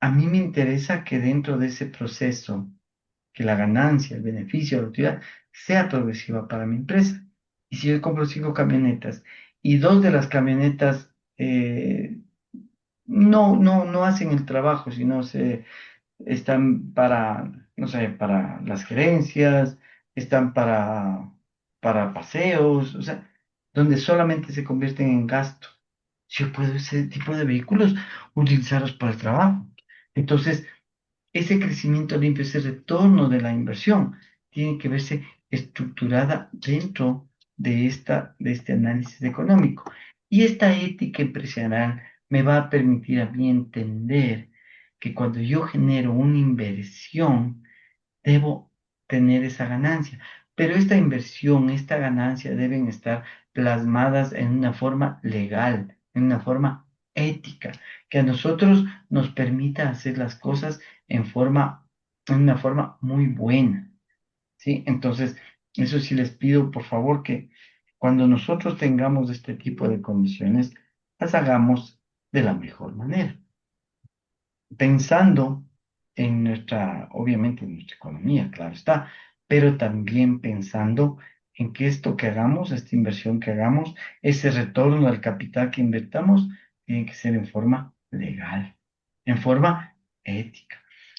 A mí me interesa que dentro de ese proceso, que la ganancia, el beneficio, la utilidad sea progresiva para mi empresa. Y si yo compro 5 camionetas y 2 de las camionetas no hacen el trabajo, sino están para, no sé, para las gerencias, están para paseos, o sea, donde solamente se convierten en gasto. Si yo puedo ese tipo de vehículos utilizarlos para el trabajo. Entonces, ese crecimiento limpio, ese retorno de la inversión, tiene que verse estructurada dentro de este análisis económico. Y esta ética empresarial me va a permitir a mí entender que cuando yo genero una inversión, debo tener esa ganancia. Pero esta inversión, esta ganancia deben estar plasmadas en una forma legal, en una forma ética, que a nosotros nos permita hacer las cosas en una forma muy buena, ¿sí? Entonces, eso sí les pido, por favor, que cuando nosotros tengamos este tipo de condiciones, las hagamos de la mejor manera, pensando en obviamente en nuestra economía, claro está, pero también pensando en que esto que hagamos, esta inversión que hagamos, ese retorno al capital que invertamos, tiene que ser en forma legal, en forma ética,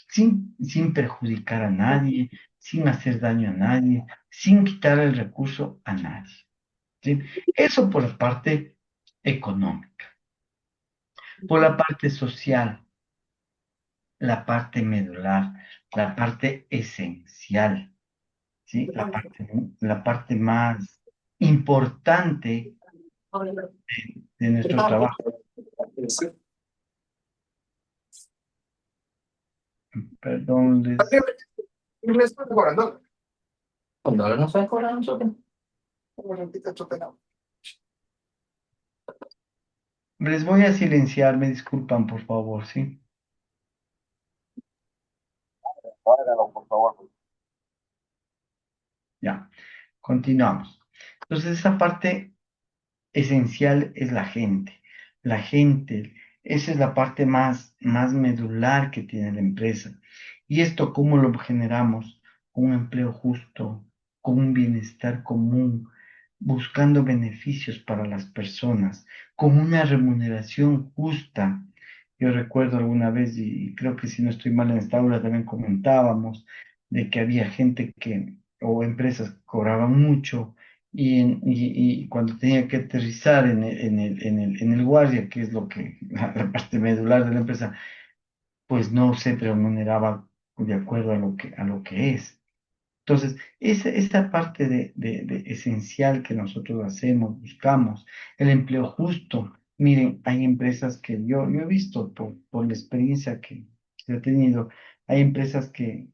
sin perjudicar a nadie, sin hacer daño a nadie, sin quitar el recurso a nadie. ¿Sí? Eso por la parte económica. Por la parte social, la parte medular, la parte esencial, ¿sí? La parte más importante de nuestro trabajo. Perdón, les voy a silenciar, me disculpan, por favor, ¿sí? Hágalo, por favor. Ya, continuamos. Entonces, esa parte esencial es la gente. La gente, esa es la parte más medular que tiene la empresa. ¿Y esto cómo lo generamos? Con un empleo justo, con un bienestar común, buscando beneficios para las personas, con una remuneración justa. Yo recuerdo alguna vez, y creo que si no estoy mal en esta aula también comentábamos, de que había gente o empresas que cobraban mucho y cuando tenía que aterrizar en el guardia, que es la parte medular de la empresa, pues no se remuneraba de acuerdo a lo que es. Entonces, esa parte de esencial que nosotros hacemos, buscamos, el empleo justo. Miren, hay empresas que yo he visto por la experiencia que he tenido, hay empresas que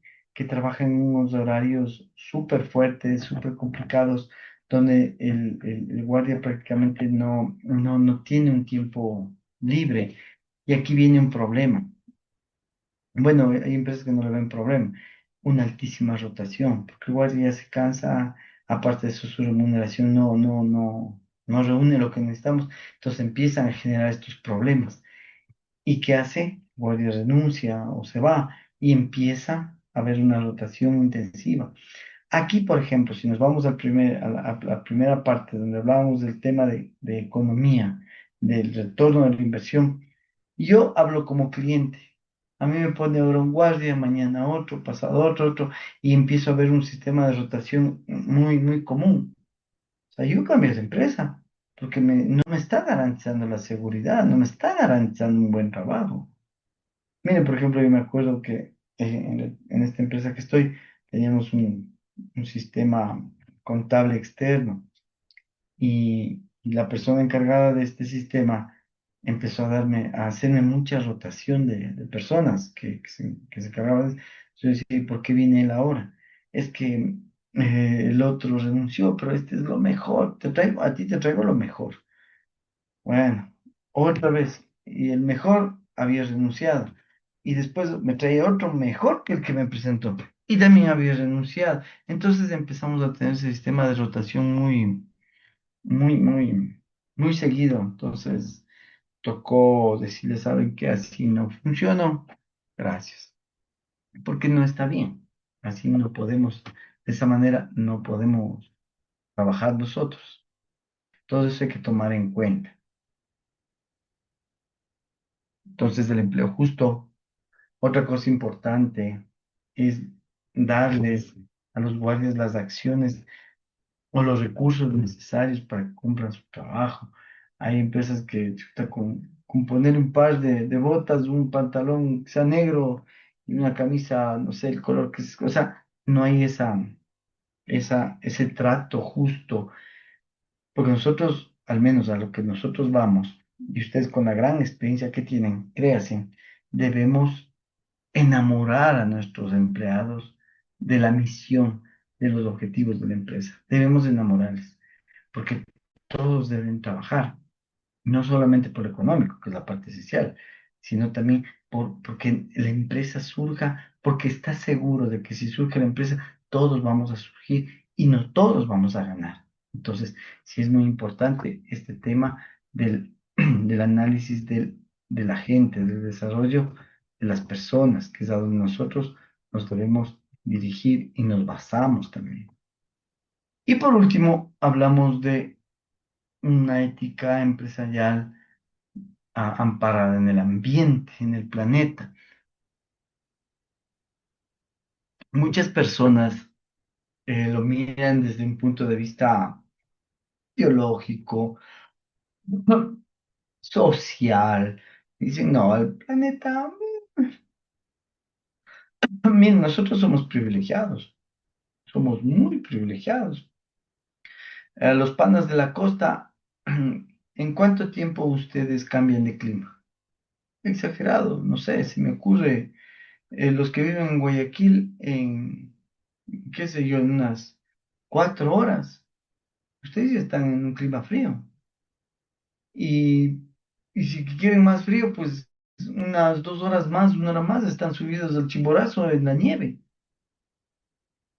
trabajan en unos horarios súper fuertes, súper complicados, donde el guardia prácticamente no tiene un tiempo libre. Y aquí viene un problema. Bueno, hay empresas que no le ven problema. Una altísima rotación, porque igual ya se cansa, aparte de eso, su remuneración no reúne lo que necesitamos, entonces empiezan a generar estos problemas. ¿Y qué hace? Guardia renuncia o se va y empieza a haber una rotación intensiva. Aquí, por ejemplo, si nos vamos a la primera parte donde hablábamos del tema de economía, del retorno de la inversión, yo hablo como cliente. A mí me pone ahora un guardia, mañana otro, pasado otro, y empiezo a ver un sistema de rotación muy, muy común. O sea, yo cambio de empresa porque no me está garantizando la seguridad, no me está garantizando un buen trabajo. Mire, por ejemplo, yo me acuerdo que en esta empresa que estoy, teníamos un sistema contable externo y la persona encargada de este sistema empezó a hacerme mucha rotación de personas que se encargaban de eso. Yo decía, ¿y por qué viene él ahora? Es que el otro renunció, pero este es lo mejor, a ti te traigo lo mejor. Bueno, otra vez, y el mejor había renunciado. Y después me traía otro mejor que el que me presentó. Y también había renunciado. Entonces empezamos a tener ese sistema de rotación muy, muy, muy, muy seguido. Entonces tocó decirle, ¿saben qué? Así no funcionó. Gracias. Porque no está bien. Así no podemos, de esa manera no podemos trabajar nosotros. Todo eso hay que tomar en cuenta. Entonces el empleo justo. Otra cosa importante es darles a los guardias las acciones o los recursos necesarios para que cumplan su trabajo. Hay empresas que chuta, con poner un par de botas, un pantalón que sea negro y una camisa, no sé, el color que es, o sea, no hay ese trato justo, porque nosotros, al menos a lo que nosotros vamos, y ustedes con la gran experiencia que tienen, créanse, debemos enamorar a nuestros empleados de la misión, de los objetivos de la empresa. Debemos enamorarles, porque todos deben trabajar, no solamente por lo económico, que es la parte esencial, sino también porque la empresa surja, porque está seguro de que si surge la empresa, todos vamos a surgir y no todos vamos a ganar. Entonces, sí es muy importante este tema del análisis de la gente, del desarrollo de las personas, que es a donde nosotros nos debemos dirigir y nos basamos también. Y por último, hablamos de una ética empresarial amparada en el ambiente, en el planeta. Muchas personas lo miran desde un punto de vista biológico, social. Dicen, no, el planeta, miren, nosotros somos privilegiados, somos muy privilegiados. Los panas de la costa, ¿en cuánto tiempo ustedes cambian de clima? Exagerado, no sé, se me ocurre, los que viven en Guayaquil, en, qué sé yo, en unas 4 horas, ustedes ya están en un clima frío. Y, y si quieren más frío, pues unas 2 horas más, 1 hora más, están subidos al Chimborazo en la nieve.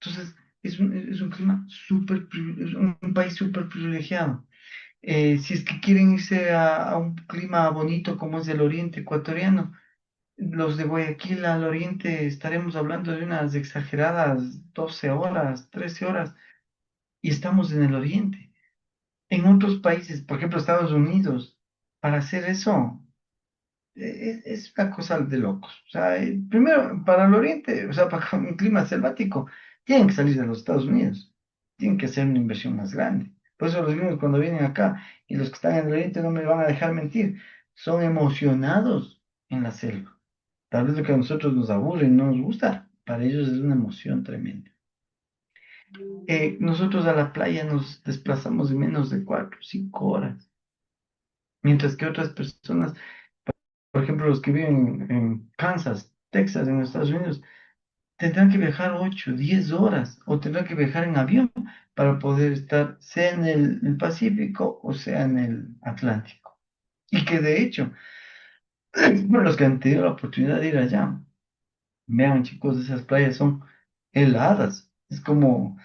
Entonces, es un clima es un país súper privilegiado. Si es que quieren irse a un clima bonito como es el oriente ecuatoriano, los de Guayaquil al oriente estaremos hablando de unas exageradas 12 horas, 13 horas, y estamos en el oriente. En otros países, por ejemplo Estados Unidos, para hacer eso es una cosa de locos. O sea, primero, para el oriente, o sea, para un clima selvático, tienen que salir de los Estados Unidos, tienen que hacer una inversión más grande. Por eso los gringos cuando vienen acá y los que están en el oriente no me van a dejar mentir, son emocionados en la selva. Tal vez lo que a nosotros nos aburre y no nos gusta, para ellos es una emoción tremenda. Nosotros a la playa nos desplazamos en menos de 4 o 5 horas, mientras que otras personas, por ejemplo, los que viven en Kansas, Texas, en Estados Unidos, tendrán que viajar 8, 10 horas o tendrán que viajar en avión para poder estar sea en el Pacífico o sea en el Atlántico. Y que de hecho, bueno, los que han tenido la oportunidad de ir allá, vean chicos, esas playas son heladas. Es como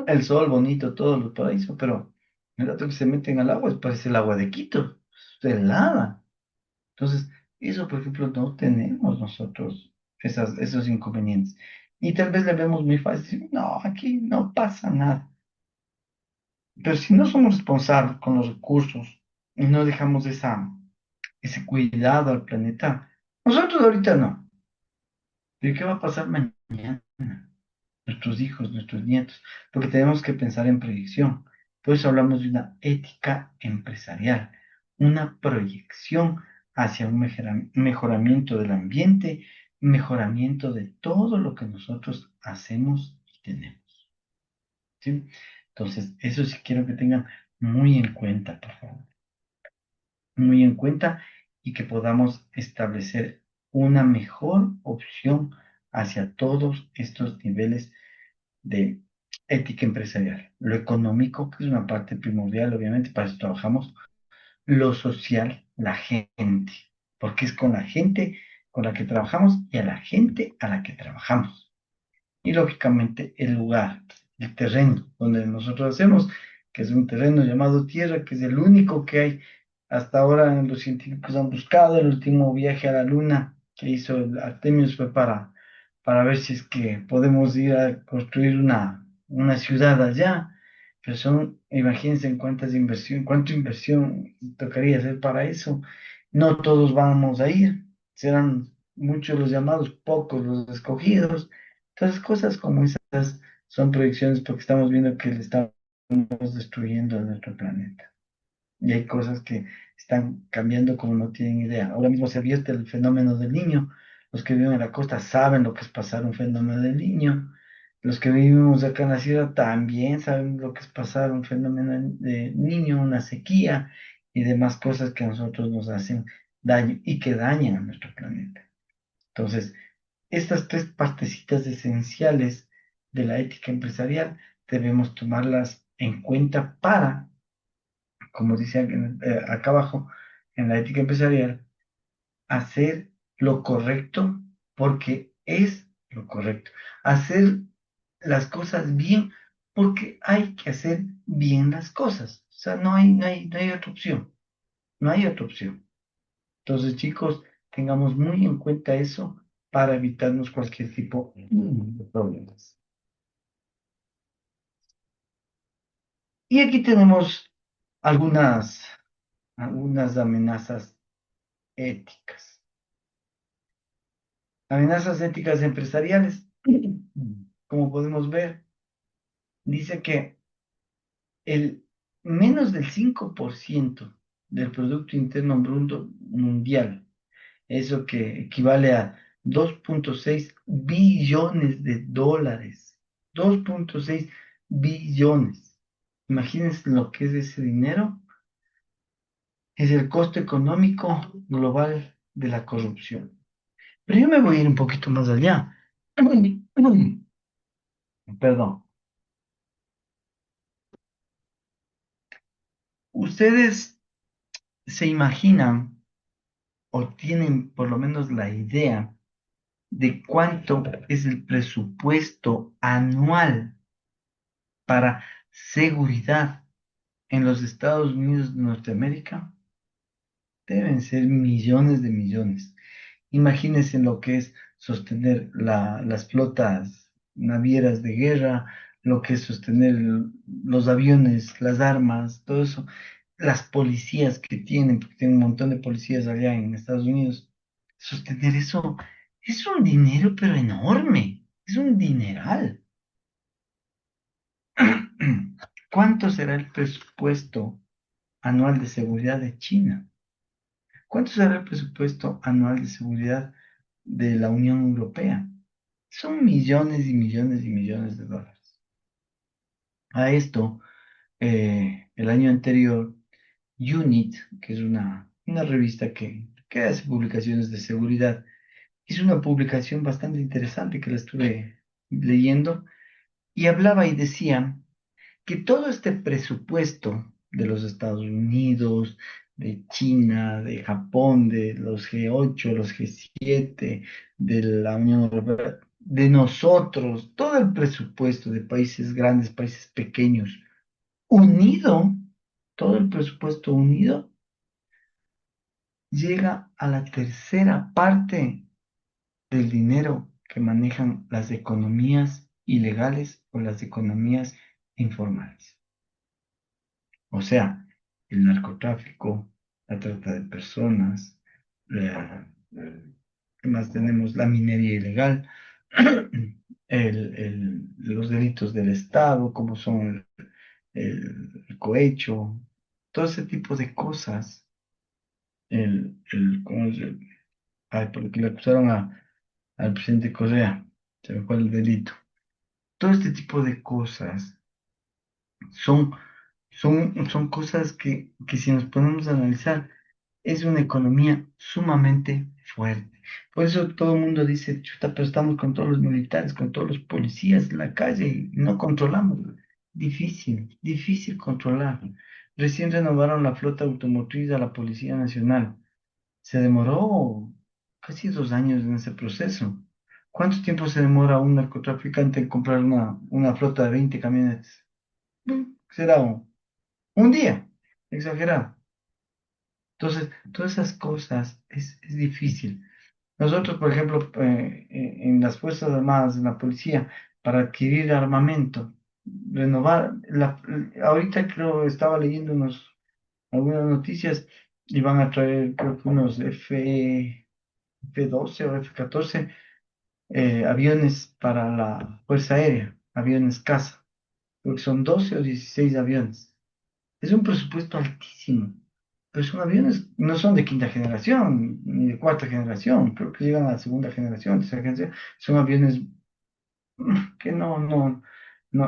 el sol bonito, todo lo paraíso, pero el rato que se meten al agua parece el agua de Quito, es helada. Entonces, eso, por ejemplo, no tenemos nosotros esos inconvenientes. Y tal vez le vemos muy fácil, no, aquí no pasa nada. Pero si no somos responsables con los recursos y no dejamos ese cuidado al planeta, nosotros ahorita no. ¿Pero qué va a pasar mañana? Nuestros hijos, nuestros nietos, porque tenemos que pensar en proyección. Por eso hablamos de una ética empresarial, una proyección hacia un mejoramiento del ambiente, mejoramiento de todo lo que nosotros hacemos y tenemos. ¿Sí? Entonces, eso sí quiero que tengan muy en cuenta, por favor. Muy en cuenta y que podamos establecer una mejor opción hacia todos estos niveles de ética empresarial. Lo económico, que es una parte primordial, obviamente, para eso trabajamos. Lo social, la gente, porque es con la gente con la que trabajamos y a la gente a la que trabajamos. Y lógicamente el lugar, el terreno donde nosotros hacemos, que es un terreno llamado Tierra, que es el único que hay. Hasta ahora los científicos han buscado el último viaje a la Luna que hizo el Artemius fue para ver si es que podemos ir a construir una ciudad allá. Pero imagínense en cuánta inversión tocaría hacer para eso. No todos vamos a ir, serán muchos los llamados, pocos los escogidos. Entonces, cosas como esas son proyecciones porque estamos viendo que le estamos destruyendo a nuestro planeta. Y hay cosas que están cambiando como no tienen idea. Ahora mismo se vierte el fenómeno del niño. Los que viven en la costa saben lo que es pasar un fenómeno del niño. Los que vivimos acá en la sierra también saben lo que es pasar un fenómeno de niño, una sequía y demás cosas que a nosotros nos hacen daño y que dañan a nuestro planeta. Entonces, estas tres partecitas esenciales de la ética empresarial debemos tomarlas en cuenta para, como dice acá abajo, en la ética empresarial, hacer lo correcto porque es lo correcto. Hacer las cosas bien porque hay que hacer bien las cosas. O sea, no hay otra opción. No hay otra opción. Entonces, chicos, tengamos muy en cuenta eso para evitarnos cualquier tipo de problemas. Y aquí tenemos algunas amenazas éticas. Amenazas éticas empresariales. Como podemos ver, dice que el menos del 5% del Producto Interno Bruto mundial, eso que equivale a 2.6 billones de dólares. 2.6 billones. Imagínense lo que es ese dinero. Es el costo económico global de la corrupción. Pero yo me voy a ir un poquito más allá. Perdón. ¿Ustedes se imaginan o tienen por lo menos la idea de cuánto es el presupuesto anual para seguridad en los Estados Unidos de Norteamérica? Deben ser millones de millones. Imagínense lo que es sostener las flotas navieras de guerra, lo que es sostener los aviones, las armas, todo eso. Las policías que tienen, porque tienen un montón de policías allá en Estados Unidos. Sostener eso es un dinero, pero enorme. Es un dineral. ¿Cuánto será el presupuesto anual de seguridad de China? ¿Cuánto será el presupuesto anual de seguridad de la Unión Europea? Son millones y millones y millones de dólares. A esto, el año anterior, UNIT, que es una revista que hace publicaciones de seguridad, hizo una publicación bastante interesante que la estuve leyendo y hablaba y decía que todo este presupuesto de los Estados Unidos, de China, de Japón, de los G8, los G7, de la Unión Europea, de nosotros, todo el presupuesto de países grandes, países pequeños, unido, todo el presupuesto unido, llega a la tercera parte del dinero que manejan las economías ilegales o las economías informales. O sea, el narcotráfico, la trata de personas, ¿qué más tenemos? La minería ilegal, los delitos del Estado, como son el cohecho, todo ese tipo de cosas. ¿Cómo se Ay, porque le acusaron al presidente Correa, se me fue el delito. Todo este tipo de cosas son, son cosas que si nos ponemos a analizar, es una economía sumamente fuerte. Por eso todo el mundo dice, chuta, pero estamos con todos los militares, con todos los policías en la calle y no controlamos. Difícil, difícil controlar. Recién renovaron la flota automotriz a la Policía Nacional. Se demoró casi 2 años en ese proceso. ¿Cuánto tiempo se demora un narcotraficante en comprar una flota de 20 camionetes? Será un día, exagerado. Entonces, todas esas cosas es difícil. Nosotros, por ejemplo, en las Fuerzas Armadas, en la policía, para adquirir armamento, renovar, ahorita creo, estaba leyendo algunas noticias y van a traer, creo que unos F-12 o F-14 aviones para la Fuerza Aérea, aviones caza, creo que son 12 o 16 aviones. Es un presupuesto altísimo, pero son aviones, no son de quinta generación ni de cuarta generación, creo que llegan a la segunda generación, tercera generación. Son aviones que no,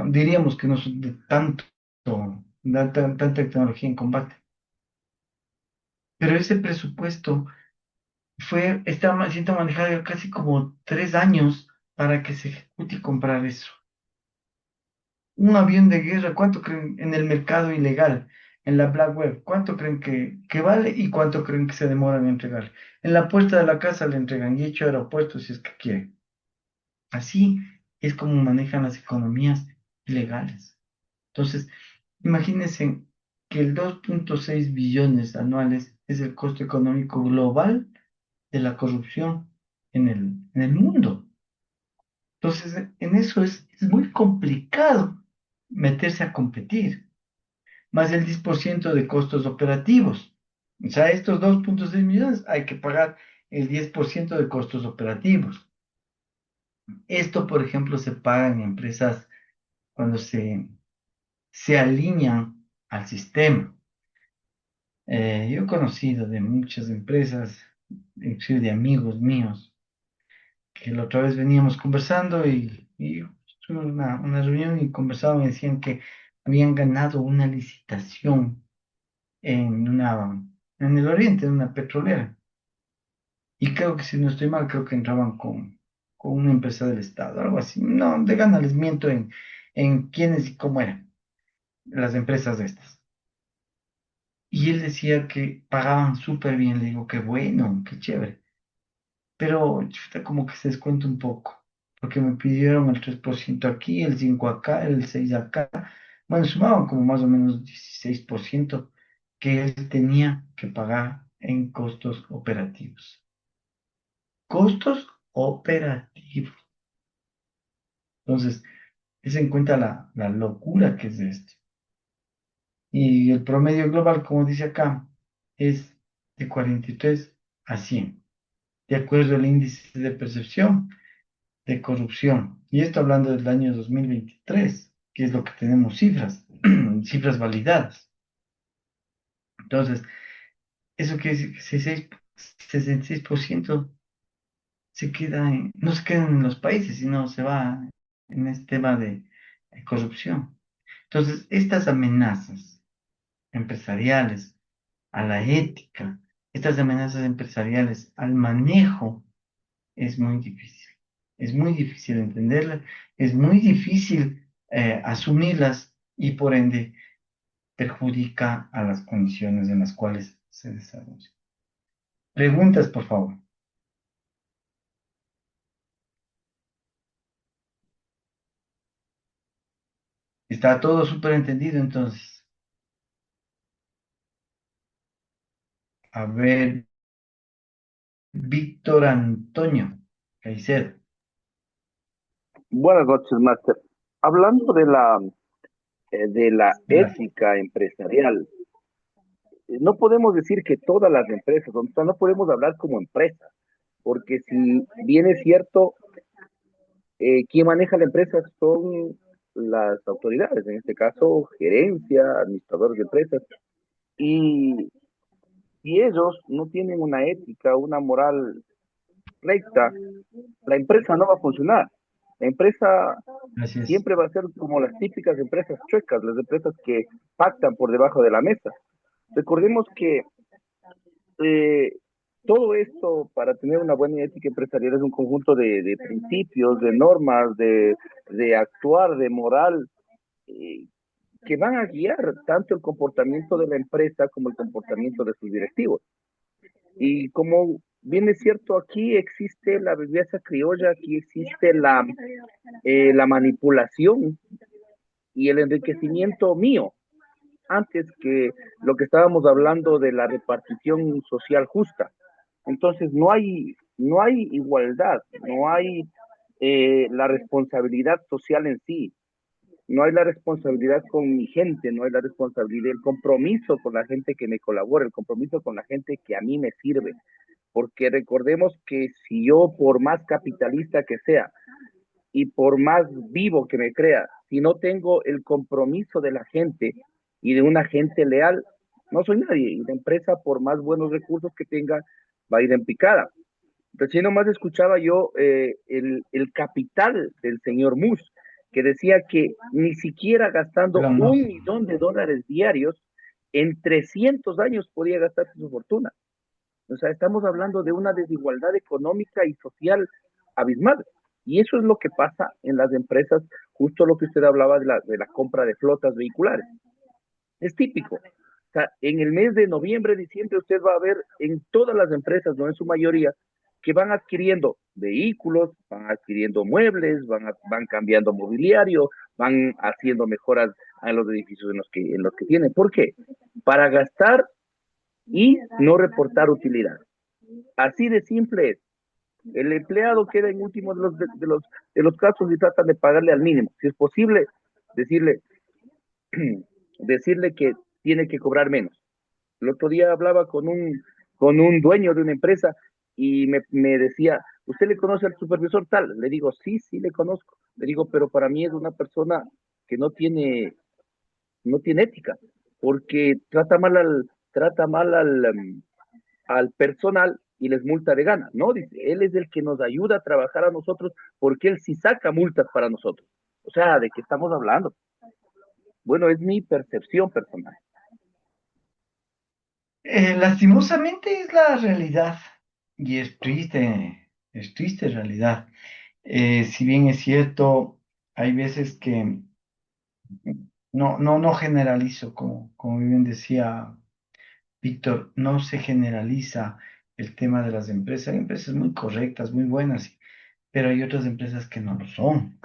diríamos que no son de tanta tecnología en combate. Pero ese presupuesto está siendo manejado casi como 3 años para que se ejecute y comprar eso. Un avión de guerra, ¿cuánto creen en el mercado ilegal, en la Black Web? ¿Cuánto creen que vale y cuánto creen que se demoran en entregar? En la puerta de la casa le entregan y hecho aeropuerto si es que quieren. Así es como manejan las economías ilegales. Entonces, imagínense que el 2.6 billones anuales es el costo económico global de la corrupción en el mundo. Entonces, en eso es muy complicado meterse a competir, más el 10% de costos operativos. O sea, estos 2,6 millones hay que pagar el 10% de costos operativos. Esto, por ejemplo, se paga en empresas cuando se alinean al sistema. Yo he conocido de muchas empresas, inclusive de amigos míos, que la otra vez veníamos conversando y tuvimos una reunión y conversaban y decían que habían ganado una licitación en el oriente, en una petrolera. Y creo que si no estoy mal, creo que entraban con una empresa del Estado, algo así. No, de gana les miento en quiénes y cómo eran las empresas de estas. Y él decía que pagaban súper bien. Le digo, qué bueno, qué chévere. Pero chuta, como que se descuenta un poco, porque me pidieron el 3% aquí, el 5% acá, el 6% acá. Bueno, sumaban como más o menos 16% que él tenía que pagar en costos operativos. Costos operativos. Entonces, es en cuenta la locura que es esto. Y el promedio global, como dice acá, es de 43 a 100, de acuerdo al índice de percepción de corrupción. Y esto hablando del año 2023, que es lo que tenemos cifras, cifras validadas. Entonces, eso quiere decir que 66% no se queda en los países, sino se va en este tema de corrupción. Entonces, estas amenazas empresariales a la ética, estas amenazas empresariales al manejo, es muy difícil. Es muy difícil entenderlas, es muy difícil asumirlas y por ende perjudica a las condiciones en las cuales se desarrolla. Preguntas, por favor. Está todo súper entendido entonces. A ver, Víctor Antonio Caicedo. Buenas noches, Máster. Hablando de la ética empresarial, no podemos decir que todas las empresas, o sea, no podemos hablar como empresa, porque si bien es cierto, quien maneja la empresa son las autoridades, en este caso, gerencia, administradores de empresas, y si ellos no tienen una ética, una moral recta, la empresa no va a funcionar. La empresa siempre va a ser como las típicas empresas chuecas, las empresas que pactan por debajo de la mesa. Recordemos que eh, todo esto para tener una buena ética empresarial es un conjunto de principios, de normas, de actuar, de moral, eh, que van a guiar tanto el comportamiento de la empresa como el comportamiento de sus directivos. Y como bien es cierto, aquí existe la belleza criolla, aquí existe la manipulación y el enriquecimiento mío, antes que lo que estábamos hablando de la repartición social justa. Entonces no hay igualdad, no hay la responsabilidad social en sí, no hay la responsabilidad con mi gente, no hay la responsabilidad, el compromiso con la gente que me colabora, el compromiso con la gente que a mí me sirve. Porque recordemos que si yo, por más capitalista que sea y por más vivo que me crea, si no tengo el compromiso de la gente y de una gente leal, no soy nadie. Y la empresa, por más buenos recursos que tenga, va a ir en picada. Recién nomás escuchaba yo el capital del señor Mus, que decía que ni siquiera gastando $1 millón diarios, en 300 años podía gastarse su fortuna. O sea, estamos hablando de una desigualdad económica y social abismal. Y eso es lo que pasa en las empresas, justo lo que usted hablaba de la compra de flotas vehiculares. Es típico. O sea, en el mes de noviembre, diciembre, usted va a ver en todas las empresas, no en su mayoría, que van adquiriendo vehículos, van adquiriendo muebles, van cambiando mobiliario, van haciendo mejoras en los edificios en los que tienen. ¿Por qué? Para gastar y no reportar utilidad. Así de simple es. El empleado queda en último de los casos y tratan de pagarle al mínimo. Si es posible, decirle, decirle que tiene que cobrar menos. El otro día hablaba con un dueño de una empresa y me decía, ¿usted le conoce al supervisor tal? Le digo, sí, sí le conozco. Le digo, pero para mí es una persona que no tiene ética, porque trata mal al personal y les multa de gana, ¿no? Dice, él es el que nos ayuda a trabajar a nosotros porque él sí saca multas para nosotros. O sea, ¿de qué estamos hablando? Bueno, es mi percepción personal. Lastimosamente es la realidad y es triste realidad. Si bien es cierto, hay veces que no generalizo, como bien decía Víctor, no se generaliza el tema de las empresas. Hay empresas muy correctas, muy buenas, pero hay otras empresas que no lo son.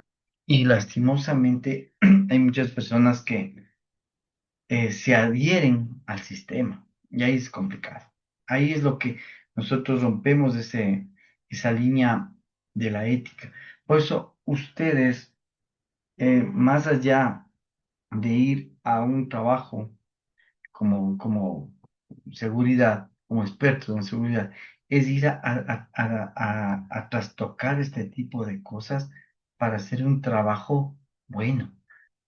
Y lastimosamente hay muchas personas que se adhieren al sistema. Y ahí es complicado. Ahí es lo que nosotros rompemos esa línea de la ética. Por eso ustedes, más allá de ir a un trabajo como seguridad, como expertos en seguridad, es ir a trastocar este tipo de cosas para hacer un trabajo bueno,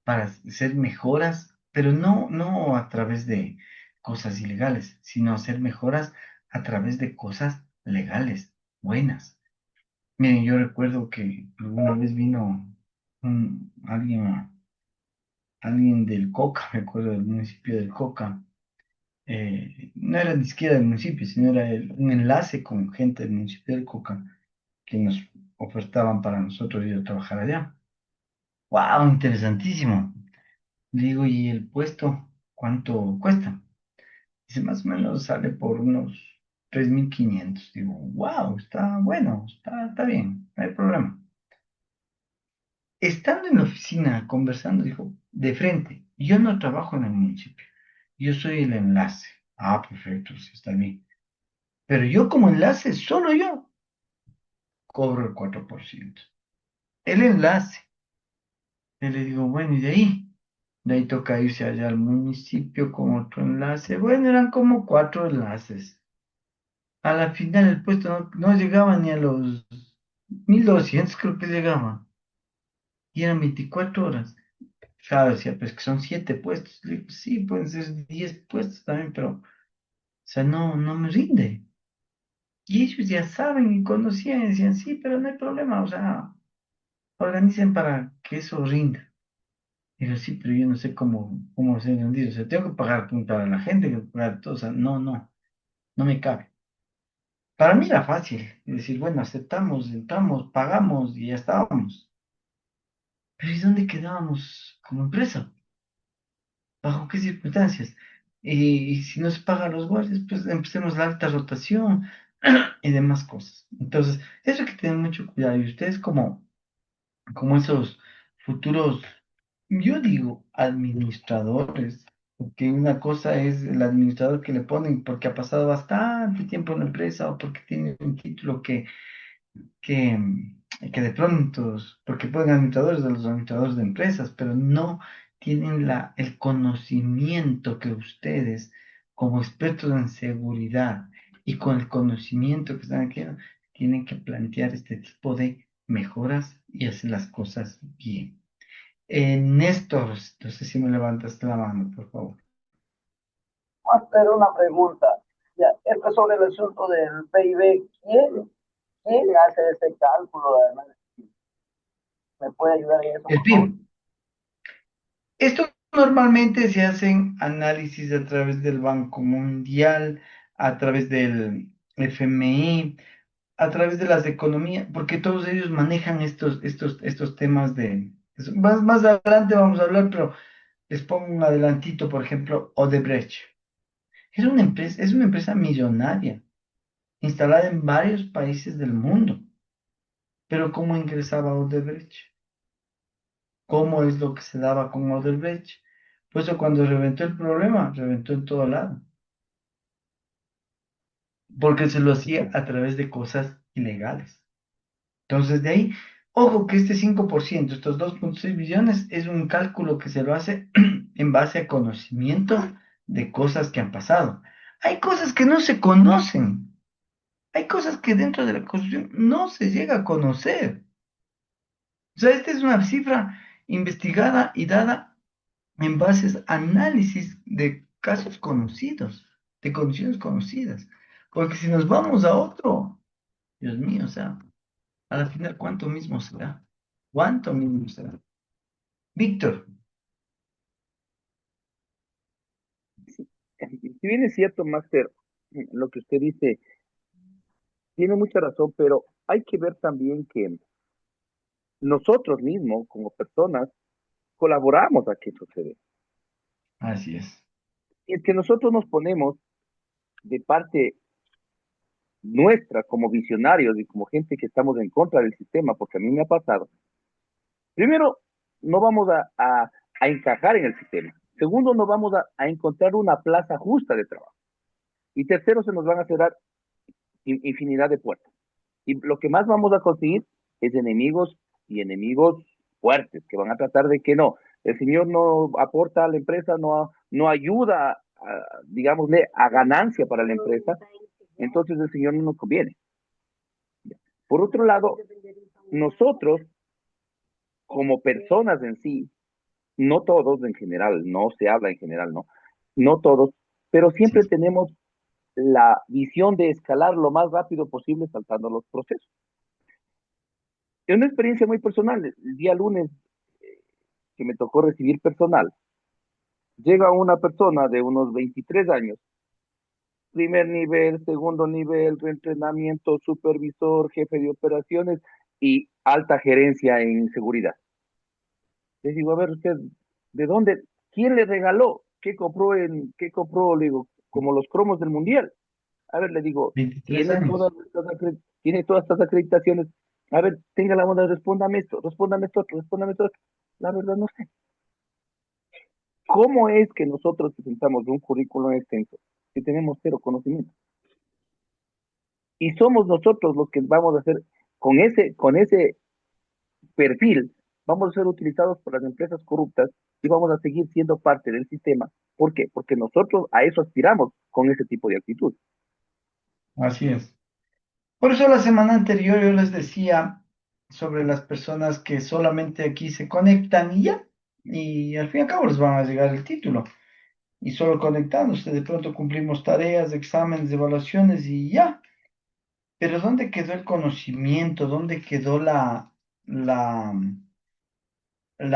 para hacer mejoras, pero no a través de cosas ilegales, sino hacer mejoras a través de cosas legales, buenas. Miren, yo recuerdo que alguna vez vino alguien del Coca, me acuerdo del municipio del Coca, no era ni siquiera del municipio, sino era un enlace con gente del municipio del Coca que nos ofertaban para nosotros ir a trabajar allá. ¡Wow! Interesantísimo. Le digo, ¿y el puesto cuánto cuesta? Dice, más o menos sale por unos 3.500. Digo, wow, está bueno, está bien, no hay problema. Estando en la oficina conversando, dijo, de frente, yo no trabajo en el municipio, yo soy el enlace. Ah, perfecto, sí, está bien. Pero yo como enlace, solo yo, cobro el 4%. El enlace. Y le digo, bueno, ¿y de ahí? De ahí toca irse allá al municipio con otro enlace. Bueno, eran como 4 enlaces. A la final el puesto no llegaba ni a los 1.200, creo que llegaba. Y eran 24 horas. Claro, decía, pues que son 7 puestos. Le digo, sí, pueden ser 10 puestos también, pero, o sea, no me rinde. Y ellos ya saben y conocían y decían, sí, pero no hay problema, o sea, organicen para que eso rinda. Digo, sí, pero yo no sé cómo hacer rendir. O sea, tengo que pagar para la gente, tengo que pagar todo. O sea, no me cabe. Para mí era fácil decir, bueno, aceptamos, entramos, pagamos y ya estábamos. Pero ¿y dónde quedábamos como empresa? ¿Bajo qué circunstancias? Y si no se pagan los guardias, pues empecemos la alta rotación y demás cosas. Entonces, eso hay que tener mucho cuidado. Y ustedes como esos futuros, yo digo administradores, porque una cosa es el administrador que le ponen porque ha pasado bastante tiempo en la empresa o porque tiene un título que, que de pronto, porque pueden administradores de los administradores de empresas, pero no tienen el conocimiento que ustedes, como expertos en seguridad y con el conocimiento que están aquí, tienen que plantear este tipo de mejoras y hacer las cosas bien. Néstor, no sé si me levantas la mano, por favor. Voy a hacer una pregunta. Ya, esto es sobre el asunto del PIB. ¿Quién hace ese cálculo? Además, ¿me puede ayudar en eso, El por favor? PIB. Esto normalmente se hacen análisis a través del Banco Mundial, a través del FMI, a través de las economías, porque todos ellos manejan estos temas más adelante vamos a hablar, pero les pongo un adelantito, por ejemplo, Odebrecht. Es una empresa millonaria, instalada en varios países del mundo. Pero ¿cómo ingresaba Odebrecht? ¿Cómo es lo que se daba con Odebrecht? Por eso cuando reventó el problema, reventó en todo lado. Porque se lo hacía a través de cosas ilegales. Entonces, de ahí, ojo que este 5%, estos 2,6 billones, es un cálculo que se lo hace en base a conocimiento de cosas que han pasado. Hay cosas que no se conocen, hay cosas que dentro de la Constitución no se llega a conocer. O sea, esta es una cifra investigada y dada en bases análisis de casos conocidos, de condiciones conocidas. Porque si nos vamos a otro, Dios mío, o sea, a la final, ¿cuánto mismo será? ¿Cuánto mismo será? Víctor, Si bien es cierto, Máster, lo que usted dice tiene mucha razón, pero hay que ver también que nosotros mismos, como personas, colaboramos a que suceda. así es. Y es que nosotros nos ponemos de parte nuestra como visionarios y como gente que estamos en contra del sistema, porque a mí me ha pasado. Primero, no vamos a encajar en el sistema. Segundo, no vamos a encontrar una plaza justa de trabajo. Y tercero, se nos van a cerrar infinidad de puertas. Y lo que más vamos a conseguir es enemigos y enemigos fuertes, que van a tratar de que no. El señor no aporta a la empresa, no ayuda, digámosle, a ganancia para la empresa, entonces el señor no nos conviene. Por otro lado, nosotros, como personas en sí, no todos en general, no se habla en general, no, no todos, pero siempre tenemos la visión de escalar lo más rápido posible saltando los procesos. Es una experiencia muy personal. El día lunes que me tocó recibir personal, llega una persona de unos 23 años, primer nivel, segundo nivel, reentrenamiento, supervisor, jefe de operaciones y alta gerencia en seguridad. Les digo, a ver, usted, ¿de dónde? ¿Quién le regaló? ¿Qué compró? Le digo, como los cromos del mundial. A ver, le digo, 23 tiene años. tiene todas estas acreditaciones. A ver, tenga la onda, respóndame esto, respóndame esto, respóndame esto. La verdad no sé. ¿Cómo es que nosotros presentamos un currículum extenso si tenemos cero conocimiento? Y somos nosotros los que vamos a hacer, con ese perfil, vamos a ser utilizados por las empresas corruptas y vamos a seguir siendo parte del sistema. ¿Por qué? Porque nosotros a eso aspiramos con ese tipo de actitud. Así es. Por eso la semana anterior yo les decía sobre las personas que solamente aquí se conectan y ya, y al fin y al cabo les van a llegar el título. Y solo conectándose, de pronto cumplimos tareas, exámenes, evaluaciones y ya. Pero ¿dónde quedó el conocimiento? ¿Dónde quedó la, la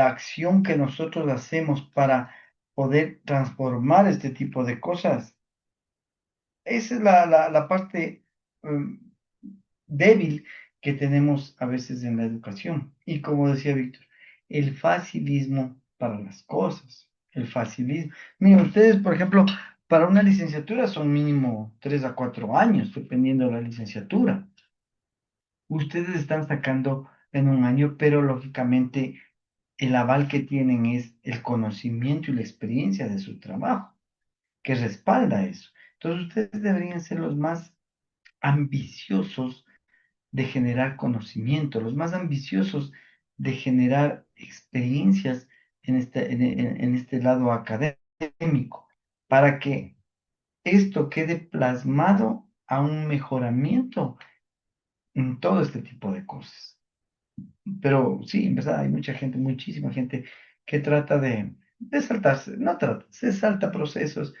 acción que nosotros hacemos para poder transformar este tipo de cosas? Esa es la parte débil que tenemos a veces en la educación. Y como decía Víctor, el facilismo para las cosas, el facilismo. Miren, ustedes, por ejemplo, para una licenciatura son mínimo 3 a 4 años, dependiendo de la licenciatura. Ustedes están sacando en un año, pero lógicamente el aval que tienen es el conocimiento y la experiencia de su trabajo, que respalda eso. Entonces ustedes deberían ser los más ambiciosos de generar conocimiento, los más ambiciosos de generar experiencias en este lado académico, para que esto quede plasmado a un mejoramiento en todo este tipo de cosas. Pero sí, en verdad hay mucha gente, muchísima gente que trata de saltarse, no trata, se salta procesos.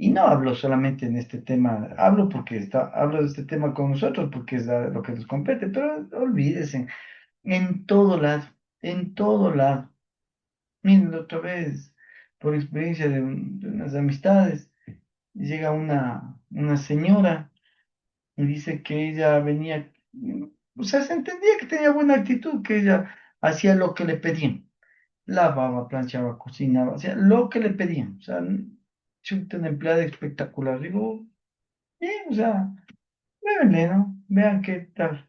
Y no hablo solamente en este tema, hablo de este tema con nosotros porque es lo que nos compete, pero olvídense, en todo lado, en todo lado. Miren, la otra vez, por experiencia de unas amistades, llega una señora y dice que ella venía, o sea, se entendía que tenía buena actitud, que ella hacía lo que le pedían. Lavaba, planchaba, cocinaba, hacía lo que le pedían. O sea, chuta, una empleada espectacular. Digo, bien, o sea, véanle, ¿no? Vean qué tal.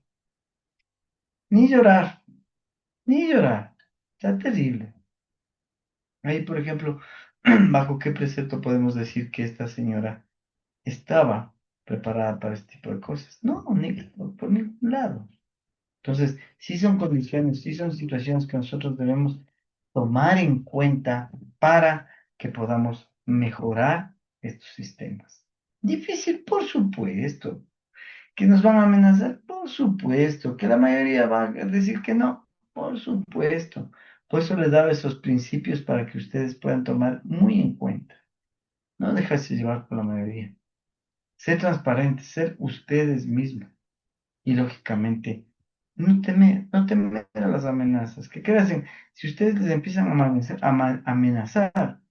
Ni llorar, ni llorar. O sea, terrible. Ahí, por ejemplo, ¿bajo qué precepto podemos decir que esta señora estaba preparada para este tipo de cosas. No, por ningún lado. Entonces, sí son condiciones, sí son situaciones que nosotros debemos tomar en cuenta para que podamos mejorar estos sistemas. Difícil, por supuesto. ¿Que nos van a amenazar? Por supuesto. ¿Que la mayoría va a decir que no? Por supuesto. Por eso les daba esos principios para que ustedes puedan tomar muy en cuenta. No dejarse llevar por la mayoría. Ser transparentes, ser ustedes mismos. Y lógicamente, no temer a las amenazas. ¿Qué hacen? Si ustedes les empiezan a amenazar,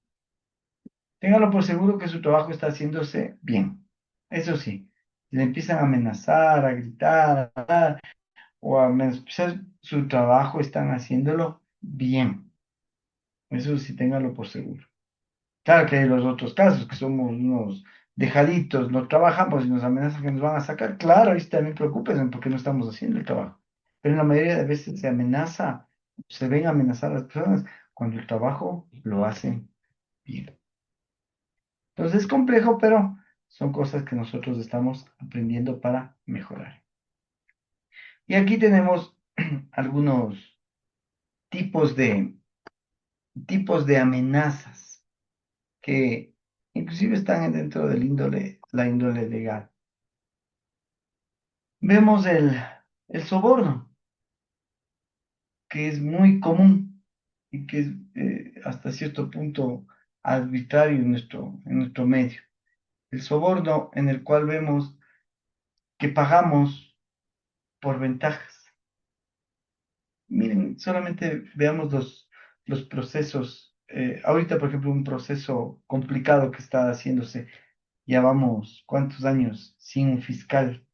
ténganlo por seguro que su trabajo está haciéndose bien. Eso sí, si le empiezan a amenazar, a gritar, o a menospreciar su trabajo, están haciéndolo bien. Eso sí, ténganlo por seguro. Claro que hay los otros casos, que somos unos dejaditos, no trabajamos y nos amenazan que nos van a sacar. Claro, ahí también preocúpense porque no estamos haciendo el trabajo. Pero en la mayoría de veces se amenaza, se ven amenazar a las personas cuando el trabajo lo hacen bien. Entonces es complejo, pero son cosas que nosotros estamos aprendiendo para mejorar. Y aquí tenemos algunos tipos de amenazas que inclusive están dentro del la índole legal. Vemos el soborno, que es muy común y que es hasta cierto punto arbitrario en nuestro medio. El soborno en el cual vemos que pagamos por ventajas. Miren, solamente veamos los procesos. Ahorita, por ejemplo, un proceso complicado que está haciéndose. Ya vamos, ¿cuántos años sin un fiscal?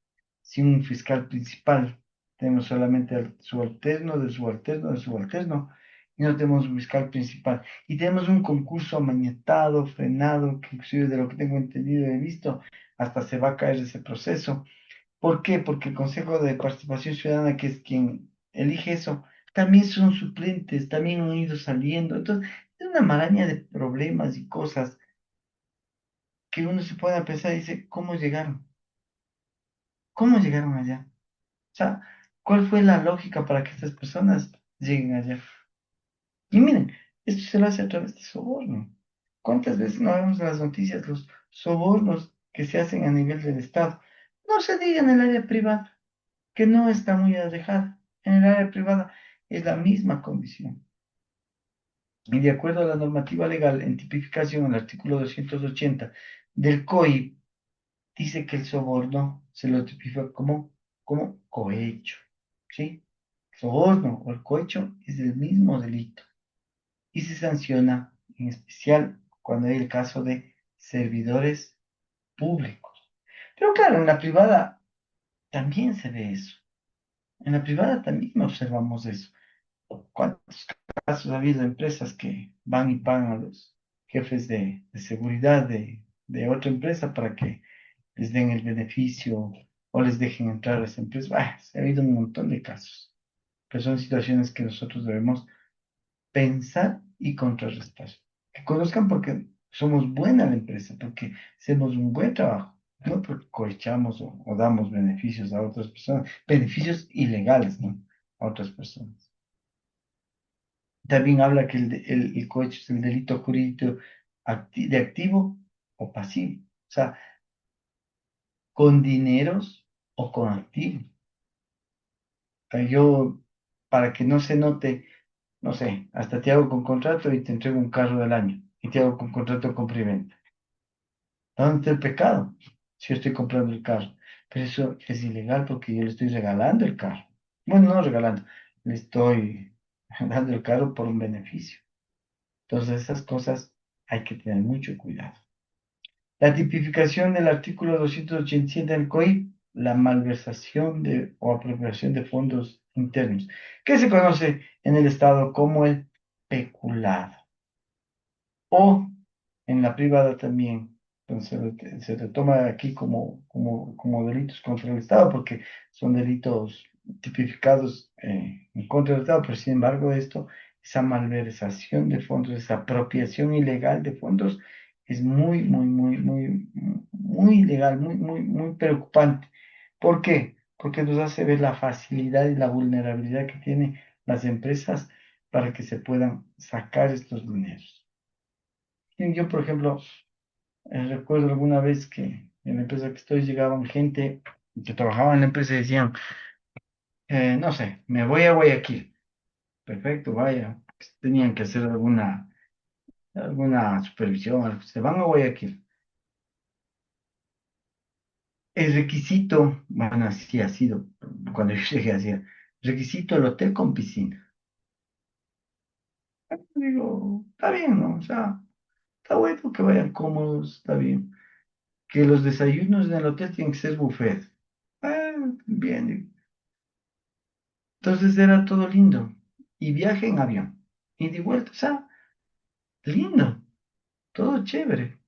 Sin un fiscal principal. Tenemos solamente al subalterno, del subalterno, del subalterno, y no tenemos un fiscal principal. Y tenemos un concurso amañetado, frenado, que inclusive de lo que tengo entendido y he visto, hasta se va a caer ese proceso. ¿Por qué? Porque el Consejo de Participación Ciudadana, que es quien elige eso, también son suplentes, también han ido saliendo. Entonces, es una maraña de problemas y cosas que uno se pone a pensar y dice, ¿cómo llegaron? ¿Cómo llegaron allá? O sea, ¿cuál fue la lógica para que estas personas lleguen allá? Y miren, esto se lo hace a través de soborno. ¿Cuántas veces no vemos en las noticias los sobornos que se hacen a nivel del Estado? No se diga en el área privada, que no está muy alejada. En el área privada es la misma condición. Y de acuerdo a la normativa legal en tipificación, el artículo 280 del COI, dice que el soborno se lo tipifica como cohecho, ¿sí? Soborno o el cohecho es el mismo delito y se sanciona en especial cuando hay el caso de servidores públicos. Pero claro, en la privada también se ve eso. En la privada también observamos eso. ¿Cuántos casos ha habido de empresas que van y pagan a los jefes de seguridad de otra empresa para que les den el beneficio o les dejen entrar a esa empresa? Ha habido un montón de casos, pero son situaciones que nosotros debemos pensar y contrarrestar. Que conozcan porque somos buena la empresa, porque hacemos un buen trabajo, no porque cohechamos o damos beneficios a otras personas, beneficios ilegales, ¿no? A otras personas. También habla que el cohecho es el delito jurídico de activo o pasivo. O sea, con dineros o con activos. O sea, yo, para que no se note, no sé, hasta te hago con contrato y te entrego un carro del año. Y te hago con contrato de compra y venta. ¿Dónde está el pecado? Si yo estoy comprando el carro. Pero eso es ilegal porque yo le estoy regalando el carro. Bueno, no regalando, le estoy dando el carro por un beneficio. Entonces, esas cosas hay que tener mucho cuidado. La tipificación del artículo 287 del COI, la malversación o apropiación de fondos internos, que se conoce en el Estado como el peculado. O en la privada también, entonces se le toma aquí como delitos contra el Estado, porque son delitos tipificados en contra del Estado, pero sin embargo esa malversación de fondos, esa apropiación ilegal de fondos, Es muy, muy, muy, muy, muy ilegal, muy, muy, muy preocupante. ¿Por qué? Porque nos hace ver la facilidad y la vulnerabilidad que tienen las empresas para que se puedan sacar estos dineros. Y yo, por ejemplo, recuerdo alguna vez que en la empresa que estoy llegaban gente que trabajaba en la empresa y decían, no sé, me voy a Guayaquil. Perfecto, vaya. Tenían que hacer alguna supervisión, se van a Guayaquil. El requisito, bueno, así ha sido, cuando yo llegué así, requisito el hotel con piscina. Digo, está bien, ¿no? O sea, está bueno que vayan cómodos, está bien. Que los desayunos en el hotel tienen que ser buffet. Bien, digo. Entonces era todo lindo. Y viaje en avión. Y de vuelta, o sea, lindo, todo chévere.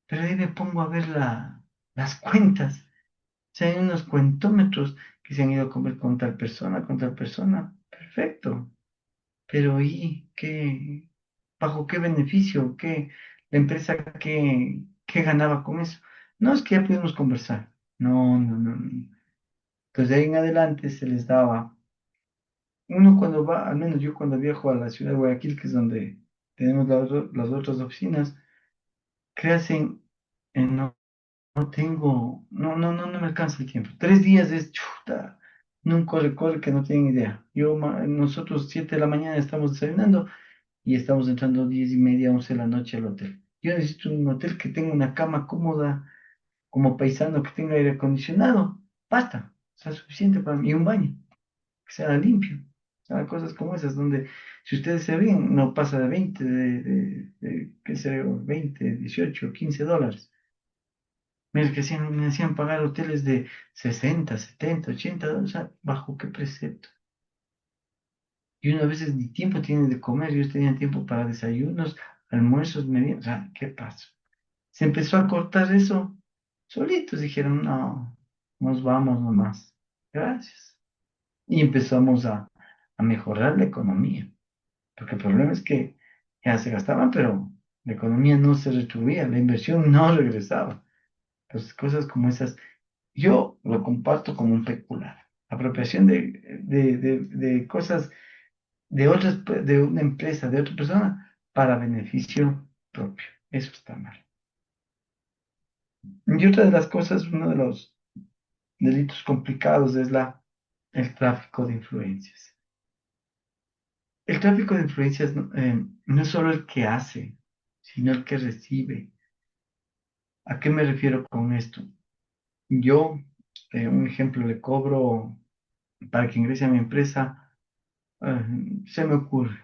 Pero ahí me pongo a ver las cuentas. O sea, hay unos cuentómetros que se han ido a comer con tal persona. Perfecto. Pero ¿y qué? ¿Bajo qué beneficio? ¿La empresa qué ganaba con eso? No, es que ya pudimos conversar. No, no, no, no. Entonces de ahí en adelante se les daba. Uno cuando va, al menos yo cuando viajo a la ciudad de Guayaquil, que es donde tenemos las otras oficinas, ¿qué hacen? No, no tengo, no me alcanza el tiempo. 3 días es chuta, no corre, corre que no tienen idea. Nosotros 7 de la mañana estamos desayunando y estamos entrando 10:30, 11 de la noche al hotel. Yo necesito un hotel que tenga una cama cómoda, como paisano, que tenga aire acondicionado. Basta, o sea, suficiente para mí. Y un baño, que sea limpio. O sea, cosas como esas, donde si ustedes se ven, no pasa de 20, qué sé yo, 20, 18, $15. Mira, que me hacían pagar hoteles de 60, 70, $80. O sea, ¿bajo qué precepto? Y uno a veces ni tiempo tiene de comer. Ellos tenían tiempo para desayunos, almuerzos, meriendas. O sea, ¿qué pasó? Se empezó a cortar eso. Solitos dijeron, no, nos vamos nomás. Gracias. Y empezamos a mejorar la economía. Porque el problema es que ya se gastaban, pero la economía no se retribuía, la inversión no regresaba. Entonces, cosas como esas, yo lo comparto como un peculiar. Apropiación de cosas de una empresa, de otra persona, para beneficio propio. Eso está mal. Y otra de las cosas, uno de los delitos complicados es el tráfico de influencias. El tráfico de influencias no es solo el que hace, sino el que recibe. ¿A qué me refiero con esto? Yo, un ejemplo, le cobro para que ingrese a mi empresa, eh, se me ocurre,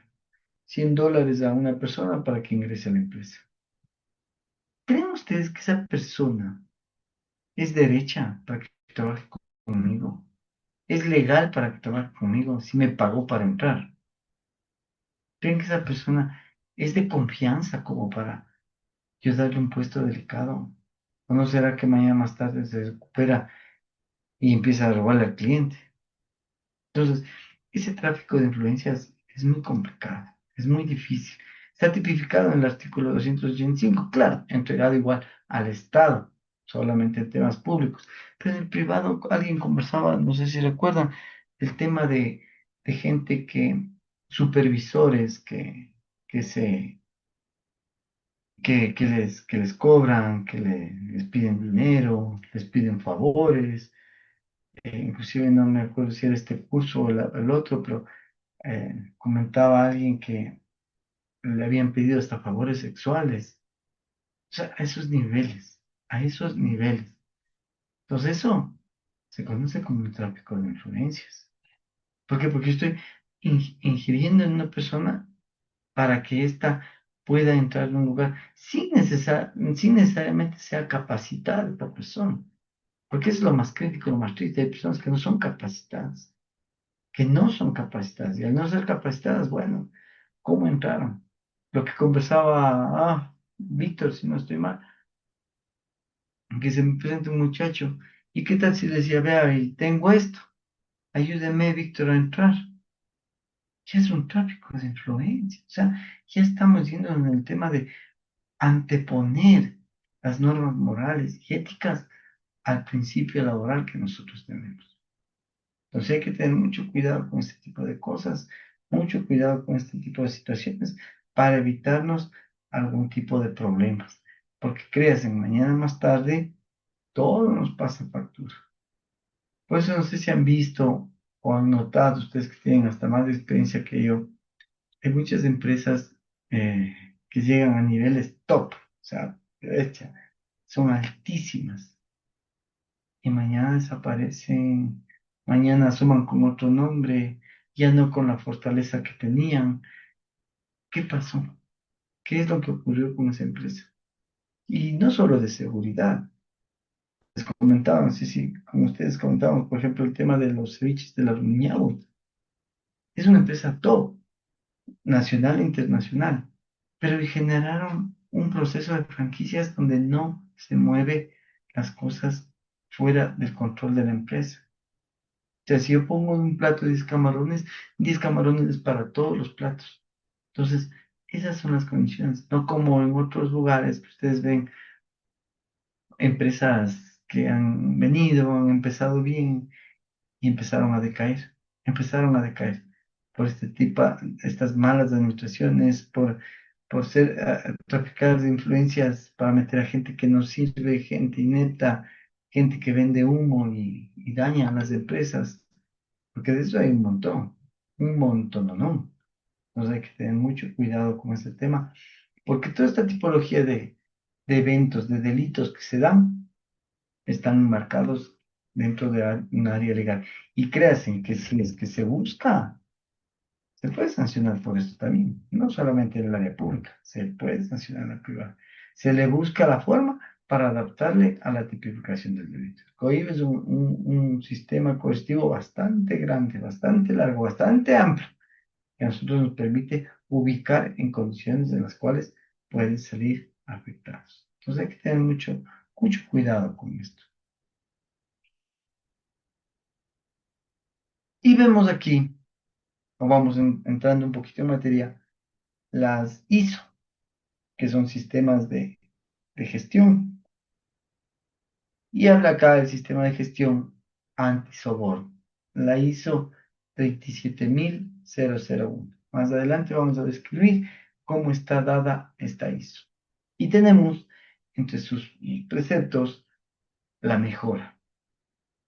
$100 a una persona para que ingrese a la empresa. ¿Creen ustedes que esa persona es derecha para que trabaje conmigo? ¿Es legal para que trabaje conmigo si me pagó para entrar? ¿Creen que esa persona es de confianza como para yo darle un puesto delicado? ¿O no será que mañana más tarde se recupera y empieza a robarle al cliente? Entonces, ese tráfico de influencias es muy complicado, es muy difícil. Está tipificado en el artículo 285, claro, entregado igual al Estado, solamente en temas públicos. Pero en el privado, alguien conversaba, no sé si recuerdan, el tema de gente supervisores que se, que les cobran, les piden dinero, les piden favores. Inclusive no me acuerdo si era este curso o el otro, pero comentaba alguien que le habían pedido hasta favores sexuales. O sea, a esos niveles, a esos niveles. Entonces eso se conoce como el tráfico de influencias. ¿Por qué? Porque yo estoy ingiriendo en una persona para que ésta pueda entrar en un lugar sin necesariamente sea capacitada esta persona. Porque eso es lo más crítico, lo más triste. Hay personas que no son capacitadas, y al no ser capacitadas, bueno, ¿cómo entraron? Lo que conversaba, Víctor, si no estoy mal, que se me presenta un muchacho, ¿y qué tal si le decía, vea, y tengo esto, ayúdeme, Víctor, a entrar? Ya es un tráfico de influencia, o sea, ya estamos yendo en el tema de anteponer las normas morales y éticas al principio laboral que nosotros tenemos. Entonces hay que tener mucho cuidado con este tipo de cosas, mucho cuidado con este tipo de situaciones para evitarnos algún tipo de problemas. Porque créanse, mañana más tarde todo nos pasa factura. Por eso no sé si han visto o han notado, ustedes que tienen hasta más experiencia que yo, hay muchas empresas que llegan a niveles top, o sea, de derecha, son altísimas y mañana desaparecen, mañana asoman con otro nombre, ya no con la fortaleza que tenían. ¿Qué pasó? ¿Qué es lo que ocurrió con esa empresa? Y no solo de seguridad. Les comentaban, sí, sí, como ustedes comentaban, por ejemplo, el tema de los ceviches de la Rumiñahui. Es una empresa top, nacional e internacional, pero generaron un proceso de franquicias donde no se mueve las cosas fuera del control de la empresa. O sea, si yo pongo en un plato 10 camarones es para todos los platos. Entonces, esas son las condiciones, no como en otros lugares que ustedes ven empresas que han venido, han empezado bien y empezaron a decaer por este tipo, estas malas administraciones, por ser traficadas de influencias para meter a gente que no sirve, gente inepta, gente que vende humo y daña a las empresas, porque de eso hay un montón, ¿no? Entonces hay que tener mucho cuidado con este tema, porque toda esta tipología de eventos, de delitos que se dan, están marcados dentro de un área legal. Y créanse que si es que se busca, se puede sancionar por esto también, no solamente en el área pública, se puede sancionar en la privada. Se le busca la forma para adaptarle a la tipificación del delito. COIB es un sistema coercitivo bastante grande, bastante largo, bastante amplio, que a nosotros nos permite ubicar en condiciones en las cuales pueden salir afectados. Entonces hay que tener mucho, mucho cuidado con esto. Y vemos aquí, o vamos entrando un poquito en materia, las ISO, que son sistemas de gestión. Y habla acá del sistema de gestión antisoborno, la ISO 27001. Más adelante vamos a describir cómo está dada esta ISO. Y tenemos entre sus preceptos la mejora,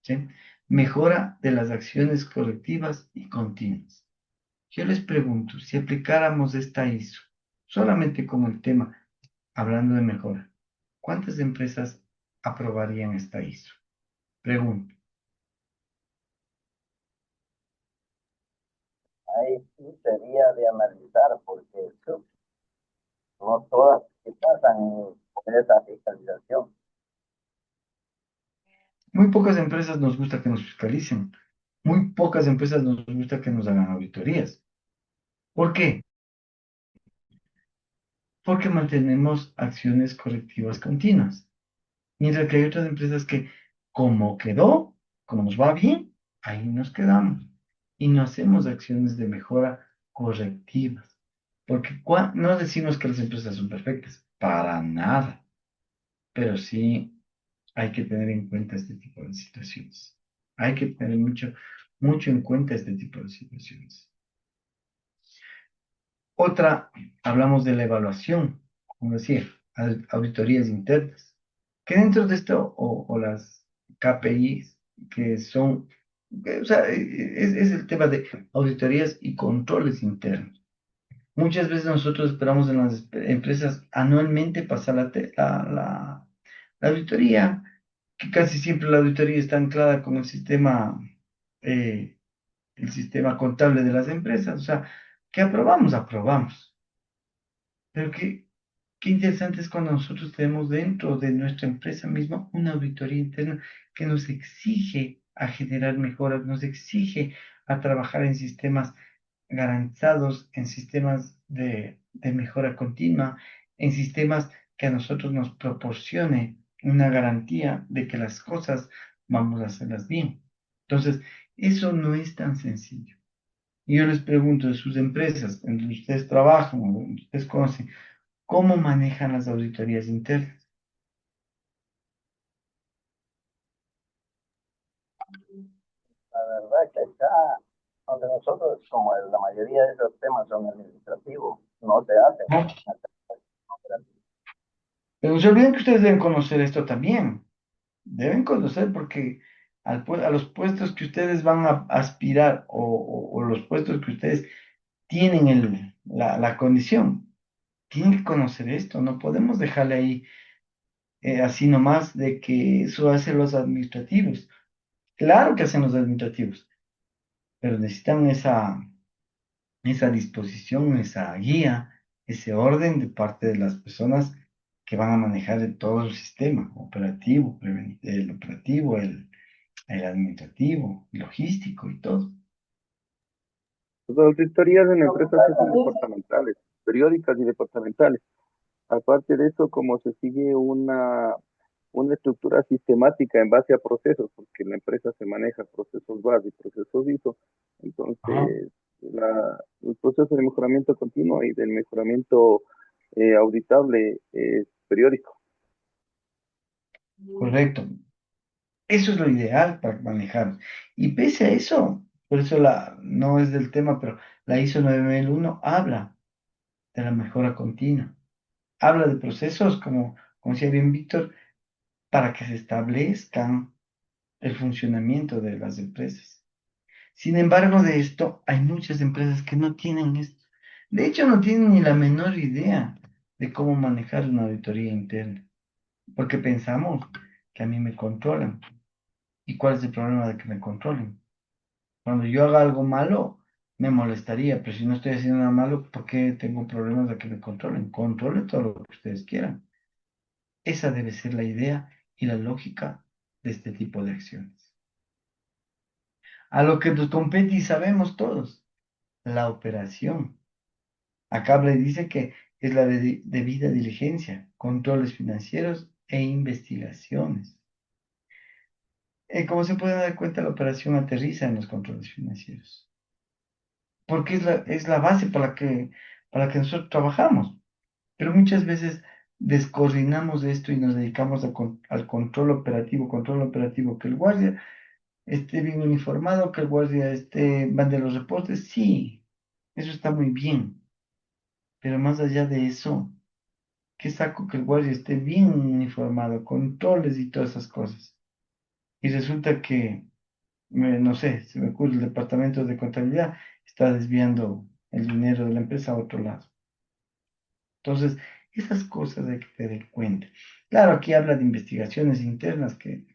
¿sí? Mejora de las acciones correctivas y continuas. Yo les pregunto, si aplicáramos esta ISO solamente como el tema, hablando de mejora, ¿cuántas empresas aprobarían esta ISO? Pregunto. Ahí sí sería de analizar, porque no todas que pasan por esa fiscalización. Muy pocas empresas nos gusta que nos fiscalicen. Muy pocas empresas nos gusta que nos hagan auditorías. ¿Por qué? Porque mantenemos acciones correctivas continuas. Mientras que hay otras empresas que, como quedó, como nos va bien, ahí nos quedamos. Y no hacemos acciones de mejora correctivas. Porque no decimos que las empresas son perfectas, para nada. Pero sí hay que tener en cuenta este tipo de situaciones. Hay que tener mucho, mucho en cuenta este tipo de situaciones. Otra, hablamos de la evaluación, como decía, auditorías internas, que dentro de esto, o las KPIs, que son, o sea, es el tema de auditorías y controles internos. Muchas veces nosotros esperamos en las empresas anualmente pasar la auditoría, que casi siempre la auditoría está anclada con eh, el sistema contable de las empresas, o sea, que aprobamos. Pero qué interesante es cuando nosotros tenemos dentro de nuestra empresa misma una auditoría interna que nos exige a generar mejoras, nos exige a trabajar en sistemas garantizados, en sistemas de mejora continua, en sistemas que a nosotros nos proporcione una garantía de que las cosas vamos a hacerlas bien. Entonces, eso no es tan sencillo. Y yo les pregunto de sus empresas, en donde ustedes trabajan, o donde ustedes conocen, ¿Cómo manejan las auditorías internas? La verdad que acá, donde nosotros, como la mayoría de esos temas son administrativos, no se hacen. ¿No? Pero no se olviden que ustedes deben conocer esto también. Deben conocer porque a los puestos que ustedes van a aspirar o los puestos que ustedes tienen la condición, tienen que conocer esto. No podemos dejarle ahí así nomás de que eso hacen los administrativos. Claro que hacen los administrativos, pero necesitan esa disposición, esa guía, ese orden de parte de las personas que van a manejar todo el sistema operativo, el operativo, el administrativo, logístico y todo. Las auditorías en empresas sí son departamentales, periódicas y departamentales. Aparte de eso, como se sigue una estructura sistemática en base a procesos, porque en la empresa se maneja procesos base y procesos ISO, Ajá, entonces el proceso de mejoramiento continuo y del mejoramiento auditable es periódico. correcto. Eso es lo ideal para manejar. Y pese a eso, por eso no es del tema, pero la ISO 9001 habla de la mejora continua. Habla de procesos, como decía bien Víctor, para que se establezcan el funcionamiento de las empresas. Sin embargo, de esto hay muchas empresas que no tienen esto. De hecho, no tienen ni la menor idea de cómo manejar una auditoría interna, porque pensamos que a mí me controlan. ¿Y cuál es el problema de que me controlen? Cuando yo haga algo malo, me molestaría, pero si no estoy haciendo nada malo, ¿por qué tengo problemas de que me controlen? Controlen todo lo que ustedes quieran. Esa debe ser la idea y la lógica de este tipo de acciones. A lo que nos compete y sabemos todos, la operación. Acá habla y dice que es la debida diligencia, controles financieros e investigaciones. Como se puede dar cuenta, la operación aterriza en los controles financieros, porque es la base para la que nosotros trabajamos. Pero muchas veces descoordinamos esto y nos dedicamos al control operativo, que el guardia esté bien uniformado, que el guardia mande los reportes. Sí, eso está muy bien, pero más allá de eso, ¿qué saco que el guardia esté bien uniformado, controles y todas esas cosas? Y resulta que, no sé, se me ocurre el departamento de contabilidad está desviando el dinero de la empresa a otro lado. Entonces, esas cosas hay que tener cuenta. Claro, aquí habla de investigaciones internas que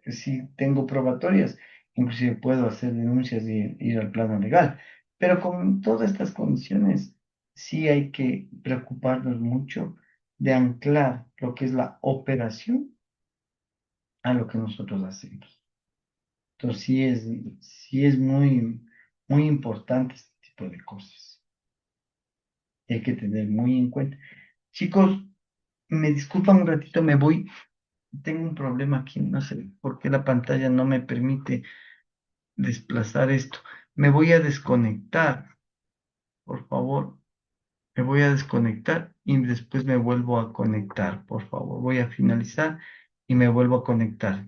si tengo probatorias, inclusive puedo hacer denuncias y ir al plano legal. Pero con todas estas condiciones, sí hay que preocuparnos mucho de anclar lo que es la operación a lo que nosotros hacemos. Entonces, sí es muy, muy importante este tipo de cosas. Hay que tener muy en cuenta. Chicos, me disculpan un ratito, me voy. Tengo un problema aquí, no sé por qué la pantalla no me permite desplazar esto. Me voy a desconectar, por favor. Me voy a desconectar y después me vuelvo a conectar, por favor. Voy a finalizar y me vuelvo a conectar.